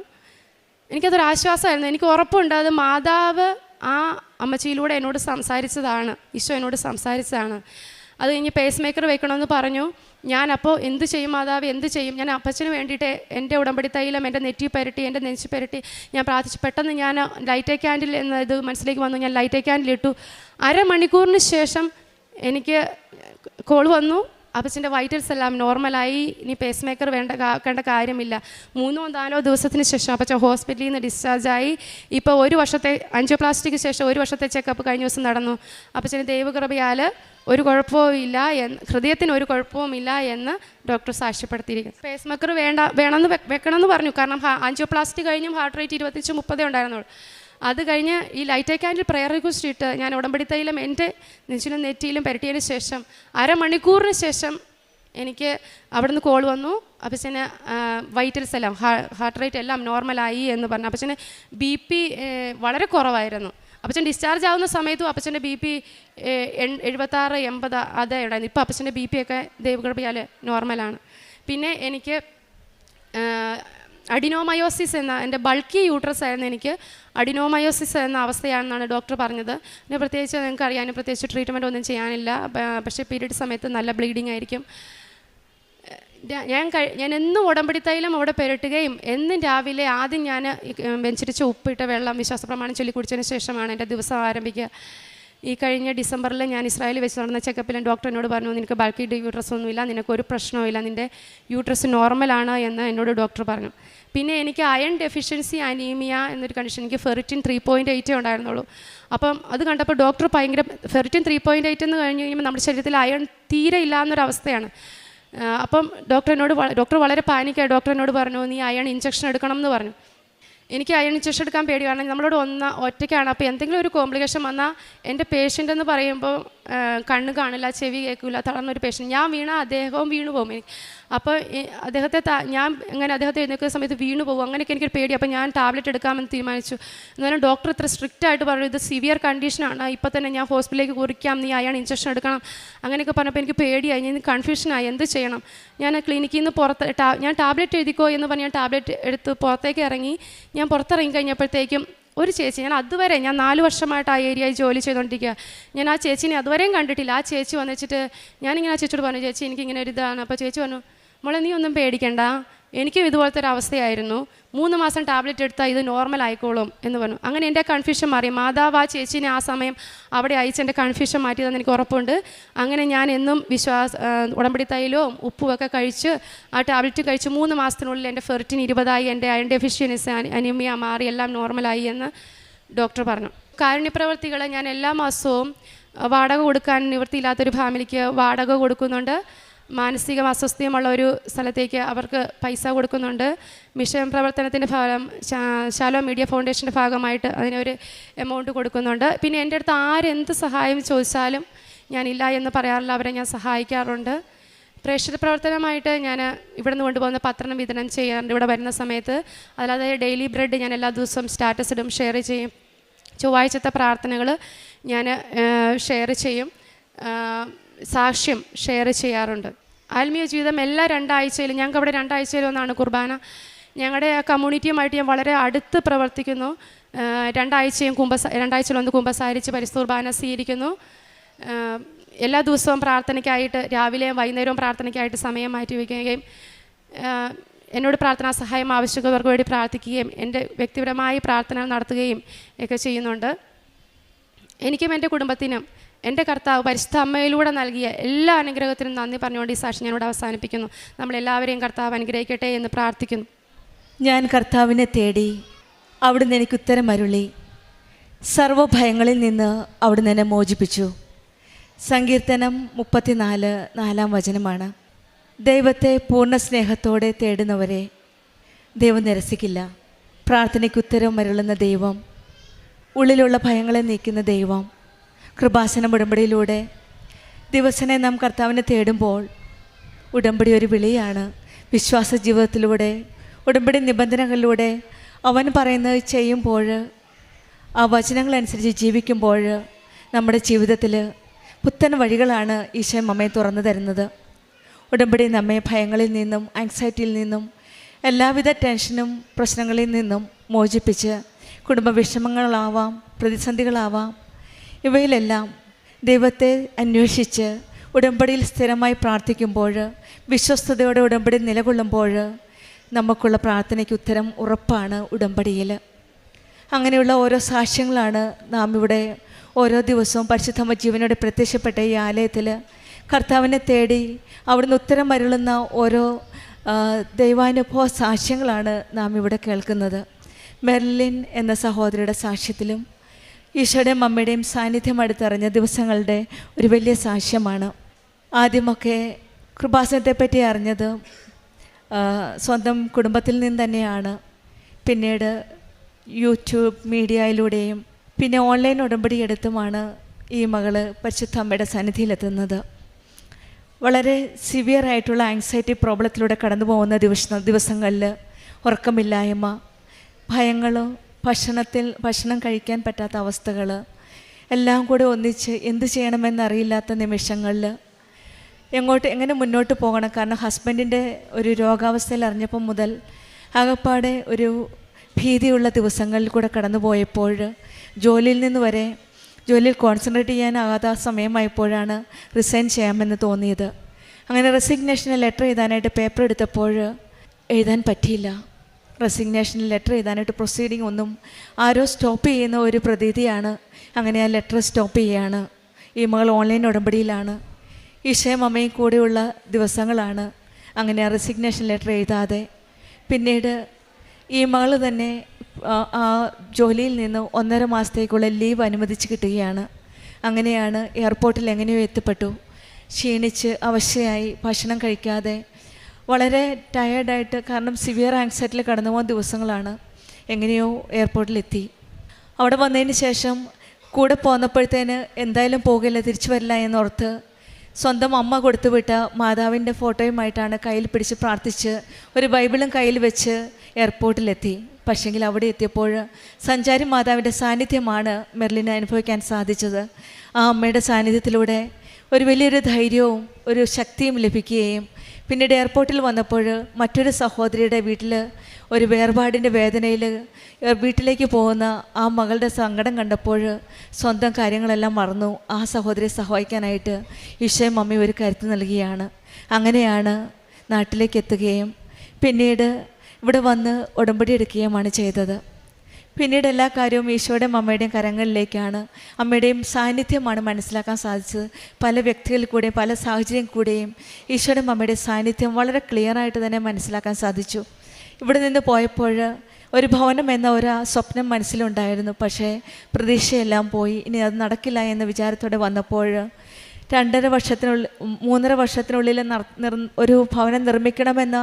എനിക്കതൊരു ആശ്വാസമായിരുന്നു. എനിക്ക് ഉറപ്പുണ്ട് അത് മാതാവ് ആ അമ്മച്ചിയിലൂടെ എന്നോട് സംസാരിച്ചതാണ്, ഈശോ എന്നോട് സംസാരിച്ചതാണ്. അത് കഴിഞ്ഞ് പേസ് മേക്കർ വെക്കണമെന്ന് പറഞ്ഞു. ഞാനപ്പോൾ എന്ത് ചെയ്യും മാതാവ്, എന്ത് ചെയ്യും? ഞാൻ അപ്പച്ചന് വേണ്ടിയിട്ട് എൻ്റെ ഉടമ്പടി തൈലം എൻ്റെ നെറ്റി പുരട്ടി, എൻ്റെ നെഞ്ച് പുരട്ടി ഞാൻ പ്രാർത്ഥിച്ചു. പെട്ടെന്ന് ഞാൻ ലൈറ്റ് ക്യാൻഡിൽ എന്ന ഇത് മനസ്സിലേക്ക് വന്നു. ഞാൻ ലൈറ്റ് ക്യാൻഡിൽ ഇട്ടു. 1/2 മണിക്കൂറിന് ശേഷം എനിക്ക് കോൾ വന്നു, അപ്പച്ചൻ്റെ വൈറ്റൽസ് എല്ലാം നോർമലായി, ഇനി പേസ് മേക്കർ വേണ്ട കാര്യമില്ല. 3-4 ദിവസത്തിന് ശേഷം അപ്പച്ചൻ ഹോസ്പിറ്റലിൽ നിന്ന് ഡിസ്ചാർജായി. ഇപ്പോൾ 1 വർഷത്തെ ആൻജിയോപ്ലാസ്റ്റിക്ക് ശേഷം 1 വർഷത്തെ ചെക്കപ്പ് കഴിഞ്ഞ ദിവസം നടന്നു. അപ്പച്ചന് ദൈവകൃപയാൽ ഒരു കുഴപ്പവും ഇല്ല, ഹൃദയത്തിന് ഒരു കുഴപ്പവുമില്ല എന്ന് ഡോക്ടർ സാക്ഷ്യപ്പെടുത്തിയിരിക്കുന്നു. പേസ് മേക്കർ വെക്കണമെന്ന് പറഞ്ഞു. കാരണം ആൻജിയോപ്ലാസ്റ്റി കഴിഞ്ഞും ഹാർട്ട് റേറ്റ് 25-30 ഉണ്ടായിരുന്നുള്ളൂ. അത് കഴിഞ്ഞ് ഈ ലൈറ്റ് ക്യാൻഡിൽ പ്രയർ റിക്വസ്റ്റ് ഇട്ട് ഞാൻ ഉടമ്പടി തൈലം എൻ്റെ നെഞ്ചിലും നെറ്റിയിലും പുരട്ടിയതിന് ശേഷം 1/2 മണിക്കൂറിന് ശേഷം എനിക്ക് അവിടുന്ന് കോൾ വന്നു. അപ്പച്ചന് വൈറ്റൽസ് എല്ലാം ഹാർട്ട് റേറ്റ് എല്ലാം നോർമലായി എന്ന് പറഞ്ഞു. അപ്പച്ചന് BP വളരെ കുറവായിരുന്നു. അപ്പച്ചൻ ഡിസ്ചാർജ് ആവുന്ന സമയത്തും അപ്പച്ചൻ്റെ BP 76-80 അതേ ഉണ്ടായിരുന്നു. ഇപ്പോൾ അപ്പച്ചൻ്റെ BP ഒക്കെ ദൈവകൃപയാൽ നോർമലാണ്. പിന്നെ എനിക്ക് അഡിനോമയോസിസ് എന്ന എൻ്റെ ബൾക്കി യൂട്രസ് ആയിരുന്നു, എനിക്ക് അഡിനോമയോസിസ് എന്ന അവസ്ഥയാണെന്നാണ് ഡോക്ടർ പറഞ്ഞത്. പിന്നെ പ്രത്യേകിച്ച് നിങ്ങൾക്ക് അറിയാനും പ്രത്യേകിച്ച് ട്രീറ്റ്മെൻറ്റ് ഒന്നും ചെയ്യാനില്ല. പക്ഷേ പീരീഡ് സമയത്ത് നല്ല ബ്ലീഡിങ് ആയിരിക്കും. ഞാൻ എന്നും ഉടമ്പടി തൈലം അവിടെ പുരട്ടുകയും എന്നും രാവിലെ ആദ്യം ഞാൻ വെഞ്ചരിച്ച് ഉപ്പിട്ട വെള്ളം വിശ്വാസ പ്രമാണം ചൊല്ലി കുടിച്ചതിന് ശേഷമാണ് എൻ്റെ ദിവസം ആരംഭിക്കുക. ഈ കഴിഞ്ഞ ഡിസംബറിൽ ഞാൻ ഇസ്രായേലിൽ വെച്ച് നടന്ന ചെക്കപ്പിലും ഡോക്ടർ എന്നോട് പറഞ്ഞു, നിനക്ക് ബൾക്കി യൂട്രസ് ഒന്നുമില്ല, നിനക്കൊരു പ്രശ്നവുമില്ല, നിൻ്റെ യൂട്രസ് നോർമലാണ് എന്ന് എന്നോട് ഡോക്ടർ പറഞ്ഞു. പിന്നെ എനിക്ക് അയൺ ഡെഫിഷ്യൻസി അനീമിയ എന്നൊരു കണ്ടീഷൻ, എനിക്ക് ഫെറിറ്റിൻ 3.8 ഉണ്ടായിരുന്നുള്ളൂ. അപ്പം അത് കണ്ടപ്പോൾ ഡോക്ടർ ഭയങ്കര ഫെറിറ്റിൻ 3.8 എന്ന് കഴിഞ്ഞ് കഴിയുമ്പോൾ നമ്മുടെ ശരീരത്തിൽ അയൺ തീരെ ഇല്ലാന്നൊരവസ്ഥയാണ്. അപ്പം ഡോക്ടർ വളരെ പാനിക്കായി ഡോക്ടർ എന്നോട് പറഞ്ഞു, നീ അയൺ ഇഞ്ചക്ഷൻ എടുക്കണം എന്ന് പറഞ്ഞു. എനിക്ക് അയൺ ഇഞ്ചക്ഷൻ എടുക്കാൻ പേടി, കാരണം നമ്മളോട് ഒറ്റയ്ക്കാണ്. അപ്പോൾ എന്തെങ്കിലും ഒരു കോംപ്ലിക്കേഷൻ വന്നാൽ എൻ്റെ പേഷ്യൻ്റ് എന്ന് പറയുമ്പോൾ കണ്ണ് കാണില്ല, ചെവി കേൾക്കില്ല, തളർന്നൊരു പേഷ്യൻ്റ്. ഞാൻ വീണാൽ അദ്ദേഹവും വീണു പോകും. അപ്പോൾ ഞാൻ അദ്ദേഹത്തെ എഴുന്നേൽക്കുന്ന സമയത്ത് വീണു പോകും. അങ്ങനെയൊക്കെ എനിക്കൊരു പേടി. അപ്പോൾ ഞാൻ ടാബ്ലറ്റ് എടുക്കാമെന്ന് തീരുമാനിച്ചു. എന്നാലും ഡോക്ടർ ഇത്ര സ്ട്രിക്റ്റ് ആയിട്ട് പറഞ്ഞു, ഇത് സിവിയർ കണ്ടീഷനാണ്, ഇപ്പോൾ തന്നെ ഞാൻ ഹോസ്പിറ്റലിലേക്ക് കുറിക്കാം, നീ അയാൾ ഇഞ്ചക്ഷൻ എടുക്കണം, അങ്ങനെയൊക്കെ പറഞ്ഞപ്പോൾ എനിക്ക് പേടിയായി, ഞാൻ കൺഫ്യൂഷനായി, എന്ത് ചെയ്യണം. ഞാൻ ക്ലിനിക്കിൽ നിന്ന് ഞാൻ ടാബ്ലറ്റ് എഴുതിക്കോ എന്ന് പറഞ്ഞ് ഞാൻ ടാബ്ലറ്റ് എടുത്ത് പുറത്തേക്ക് ഇറങ്ങി. ഞാൻ പുറത്തിറങ്ങി കഴിഞ്ഞപ്പോഴത്തേക്കും ഒരു ചേച്ചി, ഞാൻ 4 വർഷമായിട്ട് ആ ഏരിയയിൽ ജോലി ചെയ്തുകൊണ്ടിരിക്കുക, ഞാൻ ആ ചേച്ചീനെ അതുവരെയും കണ്ടിട്ടില്ല. ആ ചേച്ചി വന്നിട്ട് ഞാനിങ്ങനെ ആ ചേച്ചിയോട് പറഞ്ഞു, ചേച്ചി എനിക്കിങ്ങനെ ഒരു ഇതാണ്. അപ്പോൾ ചേച്ചി പറഞ്ഞു, മോളെ നീ ഒന്നും പേടിക്കണ്ട, എനിക്കും ഇതുപോലത്തെ ഒരു അവസ്ഥയായിരുന്നു, 3 മാസം ടാബ്ലറ്റ് എടുത്താൽ ഇത് നോർമൽ ആയിക്കോളും എന്ന് പറഞ്ഞു. അങ്ങനെ എൻ്റെ കൺഫ്യൂഷൻ മാറി. മാതാവ് ആ ചേച്ചീനെ ആ സമയം അവിടെ അയച്ച് എൻ്റെ കൺഫ്യൂഷൻ മാറ്റിയതെന്ന് എനിക്ക് ഉറപ്പുണ്ട്. അങ്ങനെ ഞാൻ എന്നും ഉടമ്പടി തൈലവും ഉപ്പുമൊക്കെ കഴിച്ച് ആ ടാബ്ലറ്റ് കഴിച്ച് 3 മാസത്തിനുള്ളിൽ എൻ്റെ ഫെറിറ്റിൻ 20 എൻ്റെ അയൺ ഡെഫിഷ്യൻസി അനീമിയ മാറി, എല്ലാം നോർമലായി എന്ന് ഡോക്ടർ പറഞ്ഞു. കാരുണ്യപ്രവർത്തികൾ ഞാൻ എല്ലാ മാസവും വാടക കൊടുക്കാൻ നിവൃത്തിയില്ലാത്തൊരു ഫാമിലിക്ക് വാടക കൊടുക്കുന്നുണ്ട്. മാനസിക അസ്വസ്ഥയുമുള്ള ഒരു സ്ഥലത്തേക്ക് അവർക്ക് പൈസ കൊടുക്കുന്നുണ്ട്. മിഷൻ പ്രവർത്തനത്തിൻ്റെ ഭാഗം ശാലോ മീഡിയ ഫൗണ്ടേഷൻ്റെ ഭാഗമായിട്ട് അതിനൊരു എമൗണ്ട് കൊടുക്കുന്നുണ്ട്. പിന്നെ എൻ്റെ അടുത്ത് ആരെന്ത് സഹായം ചോദിച്ചാലും ഞാനില്ല എന്ന് പറയാറില്ല, അവരെ ഞാൻ സഹായിക്കാറുണ്ട്. പ്രേക്ഷിത പ്രവർത്തനമായിട്ട് ഞാൻ ഇവിടെ നിന്ന് കൊണ്ടുപോകുന്ന പത്രം വിതരണം ചെയ്യാറുണ്ട് ഇവിടെ വരുന്ന സമയത്ത്. അല്ലാതെ ഡെയിലി ബ്രെഡ് ഞാൻ എല്ലാ ദിവസവും സ്റ്റാറ്റസ് ഇടും, ഷെയർ ചെയ്യും. ചൊവ്വാഴ്ചത്തെ പ്രാർത്ഥനകൾ ഞാൻ ഷെയർ ചെയ്യും, സാക്ഷ്യം ഷെയർ ചെയ്യാറുണ്ട്. ആത്മീയ ജീവിതം എല്ലാ 2 ആഴ്ചയിലും, ഞങ്ങൾക്ക് അവിടെ 2 ആഴ്ചയിലൊന്നാണ് കുർബാന. ഞങ്ങളുടെ കമ്മ്യൂണിറ്റിയുമായിട്ട് ഞാൻ വളരെ അടുത്ത് പ്രവർത്തിക്കുന്നു. 2 ആഴ്ചയിലൊന്ന് കുമ്പസാരിച്ച് പരിശുദ്ധ കുർബാന സ്വീകരിക്കുന്നു. എല്ലാ ദിവസവും പ്രാർത്ഥനയ്ക്കായിട്ട് രാവിലെയും വൈകുന്നേരവും പ്രാർത്ഥനയ്ക്കായിട്ട് സമയം മാറ്റി വയ്ക്കുകയും എന്നോട് പ്രാർത്ഥനാ സഹായം ആവശ്യമുള്ളവർക്ക് വേണ്ടി പ്രാർത്ഥിക്കുകയും എൻ്റെ വ്യക്തിപരമായി പ്രാർത്ഥന നടത്തുകയും ഒക്കെ ചെയ്യുന്നുണ്ട്. എനിക്കും എൻ്റെ കുടുംബത്തിനും എൻ്റെ കർത്താവ് പരിശുദ്ധ അമ്മയിലൂടെ നൽകിയ എല്ലാ അനുഗ്രഹത്തിനും നന്ദി പറഞ്ഞുകൊണ്ട് ഈ സാക്ഷി ഞാനിവിടെ അവസാനിപ്പിക്കുന്നു. നമ്മളെല്ലാവരെയും കർത്താവ് അനുഗ്രഹിക്കട്ടെ എന്ന് പ്രാർത്ഥിക്കുന്നു. ഞാൻ കർത്താവിനെ തേടി, അവിടുന്ന് എനിക്ക് ഉത്തരം അരുളി, സർവ്വഭയങ്ങളിൽ നിന്ന് അവിടുന്ന് എന്നെ മോചിപ്പിച്ചു. സങ്കീർത്തനം 34:4 വചനമാണ്. ദൈവത്തെ പൂർണ്ണ സ്നേഹത്തോടെ തേടുന്നവരെ ദൈവം നിരസിക്കില്ല. പ്രാർത്ഥനയ്ക്ക് ഉത്തരം അരുളുന്ന ദൈവം, ഉള്ളിലുള്ള ഭയങ്ങളെ നീക്കുന്ന ദൈവം, കൃപാസനം ഉടമ്പടിയിലൂടെ ദിവസനെ നാം കർത്താവിനെ തേടുമ്പോൾ ഉടമ്പടി ഒരു വിളിയാണ്. വിശ്വാസ ജീവിതത്തിലൂടെ ഉടമ്പടി നിബന്ധനകളിലൂടെ അവൻ പറയുന്നത് ചെയ്യുമ്പോൾ, ആ വചനങ്ങളനുസരിച്ച് ജീവിക്കുമ്പോൾ നമ്മുടെ ജീവിതത്തിൽ പുത്തൻ വഴികളാണ് ഈശോ നമ്മെ തുറന്നു തരുന്നത്. ഉടമ്പടി നമ്മെ ഭയങ്ങളിൽ നിന്നും ആങ്സൈറ്റിയിൽ നിന്നും എല്ലാവിധ ടെൻഷനും പ്രശ്നങ്ങളിൽ നിന്നും മോചിപ്പിച്ച് കുടുംബ വിഷമങ്ങളാവാം, പ്രതിസന്ധികളാവാം, ഇവയിലെല്ലാം ദൈവത്തെ അന്വേഷിച്ച് ഉടമ്പടിയിൽ സ്ഥിരമായി പ്രാർത്ഥിക്കുമ്പോൾ, വിശ്വസ്തയോടെ ഉടമ്പടി നിലകൊള്ളുമ്പോൾ നമുക്കുള്ള പ്രാർത്ഥനയ്ക്ക് ഉത്തരം ഉറപ്പാണ് ഉടമ്പടിയിൽ. അങ്ങനെയുള്ള ഓരോ സാക്ഷ്യങ്ങളാണ് നാം ഇവിടെ ഓരോ ദിവസവും പരിശുദ്ധ ജീവനോടെ പ്രത്യക്ഷപ്പെട്ട ഈ ആലയത്തിൽ കർത്താവിനെ തേടി അവിടുന്ന് ഉത്തരം അരുളുന്ന ഓരോ ദൈവാനുഭവ സാക്ഷ്യങ്ങളാണ് നാം ഇവിടെ കേൾക്കുന്നത്. മെർലിൻ എന്ന സഹോദരിയുടെ സാക്ഷ്യത്തിലും ഈശോയുടെയും അമ്മയുടെയും സാന്നിധ്യം അടുത്തറിഞ്ഞ ദിവസങ്ങളുടെ ഒരു വലിയ സാക്ഷ്യമാണ്. ആദ്യമൊക്കെ കൃപാസനത്തെപ്പറ്റി അറിഞ്ഞത് സ്വന്തം കുടുംബത്തിൽ നിന്ന് തന്നെയാണ്. പിന്നീട് യൂട്യൂബ് മീഡിയയിലൂടെയും പിന്നെ ഓൺലൈൻ ഉടമ്പടി എടുത്തുമാണ് ഈ മകൾ പരിശുദ്ധ അമ്മയുടെ സന്നിധിയിലെത്തുന്നത്. വളരെ സിവിയറായിട്ടുള്ള ആങ്സൈറ്റി പ്രോബ്ലത്തിലൂടെ കടന്നു പോകുന്ന ദിവസങ്ങളിൽ ഉറക്കമില്ലായ്മ, ഭയങ്ങൾ, ഭക്ഷണം കഴിക്കാൻ പറ്റാത്ത അവസ്ഥകൾ എല്ലാം കൂടെ ഒന്നിച്ച് എന്ത് ചെയ്യണമെന്നറിയില്ലാത്ത നിമിഷങ്ങളിൽ എങ്ങനെ മുന്നോട്ട് പോകണം. കാരണം ഹസ്ബൻഡിൻ്റെ ഒരു രോഗാവസ്ഥയിൽ അറിഞ്ഞപ്പം മുതൽ ആകപ്പാടെ ഒരു ഭീതിയുള്ള ദിവസങ്ങളിൽ കൂടെ കടന്നു പോയപ്പോൾ ജോലിയിൽ നിന്ന് വരെ ജോലിയിൽ കോൺസെൻട്രേറ്റ് ചെയ്യാനാകാത്ത സമയമായപ്പോഴാണ് റിസൈൻ ചെയ്യാമെന്ന് തോന്നിയത്. അങ്ങനെ റെസിഗ്നേഷന് ലെറ്റർ എഴുതാനായിട്ട് പേപ്പർ എടുത്തപ്പോൾ എഴുതാൻ പറ്റിയില്ല. റെസിഗ്നേഷൻ ലെറ്റർ എഴുതാനായിട്ട് പ്രൊസീഡിങ് ഒന്നും ആരോ സ്റ്റോപ്പ് ചെയ്യുന്ന ഒരു പ്രതീതിയാണ്. അങ്ങനെ ആ ലെറ്റർ സ്റ്റോപ്പ് ചെയ്യുകയാണ്. ഈ മകൾ ഓൺലൈൻ ഉടമ്പടിയിലാണ്. ഈശോയും അമ്മയും കൂടെയുള്ള ദിവസങ്ങളാണ്. അങ്ങനെ ആ റെസിഗ്നേഷൻ ലെറ്റർ എഴുതാതെ പിന്നീട് ഈ മകൾ തന്നെ ആ ജോലിയിൽ നിന്ന് 1.5 മാസത്തേക്കുള്ള ലീവ് അനുവദിച്ച് കിട്ടുകയാണ്. അങ്ങനെയാണ് എയർപോർട്ടിൽ എങ്ങനെയോ എത്തിപ്പെട്ടു. ക്ഷീണിച്ച് അവശയായി ഭക്ഷണം കഴിക്കാതെ വളരെ ടയേർഡായിട്ട്, കാരണം സിവിയർ ആങ്സൈറ്റിയിൽ കടന്നു പോകുന്ന ദിവസങ്ങളാണ്. എങ്ങനെയോ എയർപോർട്ടിലെത്തി. അവിടെ വന്നതിന് ശേഷം കൂടെ പോന്നപ്പോഴത്തേന് എന്തായാലും പോകില്ല, തിരിച്ചു വരില്ല എന്നോർത്ത് സ്വന്തം അമ്മ കൊടുത്തുവിട്ട മാതാവിൻ്റെ ഫോട്ടോയുമായിട്ടാണ് കയ്യിൽ പിടിച്ച് പ്രാർത്ഥിച്ച് ഒരു ബൈബിളും കയ്യിൽ വെച്ച് എയർപോർട്ടിലെത്തി. പക്ഷേങ്കിൽ അവിടെ എത്തിയപ്പോൾ സഞ്ചാരി മാതാവിൻ്റെ സാന്നിധ്യമാണ് മെർലിന് അനുഭവിക്കാൻ സാധിച്ചത്. ആ അമ്മയുടെ സാന്നിധ്യത്തിലൂടെ ഒരു വലിയൊരു ധൈര്യവും ഒരു ശക്തിയും ലഭിക്കുകയും പിന്നീട് എയർപോർട്ടിൽ വന്നപ്പോൾ മറ്റൊരു സഹോദരിയുടെ വീട്ടിൽ ഒരു വേർപാടിൻ്റെ വേദനയിൽ വീട്ടിലേക്ക് പോകുന്ന ആ മകളുടെ സങ്കടം കണ്ടപ്പോൾ സ്വന്തം കാര്യങ്ങളെല്ലാം മറന്നു ആ സഹോദരിയെ സഹായിക്കാനായിട്ട് ഈശോയും അമ്മയും ഒരു കരുത്ത് നൽകുകയാണ്. അങ്ങനെയാണ് നാട്ടിലേക്ക് എത്തുകയും പിന്നീട് ഇവിടെ വന്ന് ഉടമ്പടി എടുക്കുകയുമാണ് ചെയ്തത്. പിന്നീട് എല്ലാ കാര്യവും ഈശോയുടെയും അമ്മയുടെയും കരങ്ങളിലേക്കാണ്. അമ്മയുടെയും സാന്നിധ്യമാണ് മനസ്സിലാക്കാൻ സാധിച്ചത്. പല വ്യക്തികളിൽ കൂടെയും പല സാഹചര്യം കൂടെയും ഈശോയുടെയും അമ്മയുടെ സാന്നിധ്യം വളരെ ക്ലിയറായിട്ട് തന്നെ മനസ്സിലാക്കാൻ സാധിച്ചു. ഇവിടെ നിന്ന് പോയപ്പോൾ ഒരു ഭവനം എന്ന ഒരു സ്വപ്നം മനസ്സിലുണ്ടായിരുന്നു. പക്ഷേ പ്രതീക്ഷയെല്ലാം പോയി. ഇനി അത് നടക്കില്ല എന്ന വിചാരത്തോടെ വന്നപ്പോൾ 3.5 വർഷത്തിനുള്ളിൽ ഒരു ഭവനം നിർമ്മിക്കണമെന്ന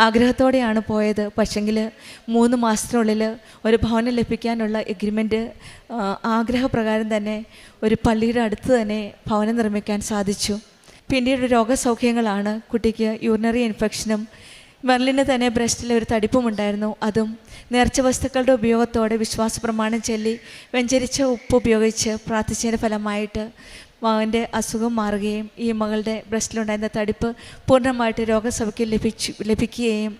ആഗ്രഹത്തോടെയാണ് പോയത്. പക്ഷെങ്കിൽ 3 മാസത്തിനുള്ളിൽ ഒരു ഭവനം ലഭിക്കാനുള്ള എഗ്രിമെൻറ്റ് ആഗ്രഹപ്രകാരം തന്നെ ഒരു പള്ളിയുടെ അടുത്ത് തന്നെ ഭവനം നിർമ്മിക്കാൻ സാധിച്ചു. പിന്നീട് രോഗസൗഖ്യങ്ങളാണ്. കുട്ടിക്ക് യൂറിനറി ഇൻഫെക്ഷനും മെർലിന് തന്നെ ബ്രസ്റ്റിൽ ഒരു തടിപ്പുമുണ്ടായിരുന്നു. അതും നേർച്ച വസ്തുക്കളുടെ ഉപയോഗത്തോടെ വിശ്വാസ പ്രമാണം ചൊല്ലി വെഞ്ചരിച്ച ഉപ്പ് ഉപയോഗിച്ച് പ്രാർത്ഥിച്ചതിൻ്റെ ഫലമായിട്ട് മകൻ്റെ അസുഖം മാറുകയും ഈ മകളുടെ ബ്രസ്റ്റിലുണ്ടായിരുന്ന തടിപ്പ് പൂർണ്ണമായിട്ട് രോഗസൗഖ്യം ലഭിക്കുകയും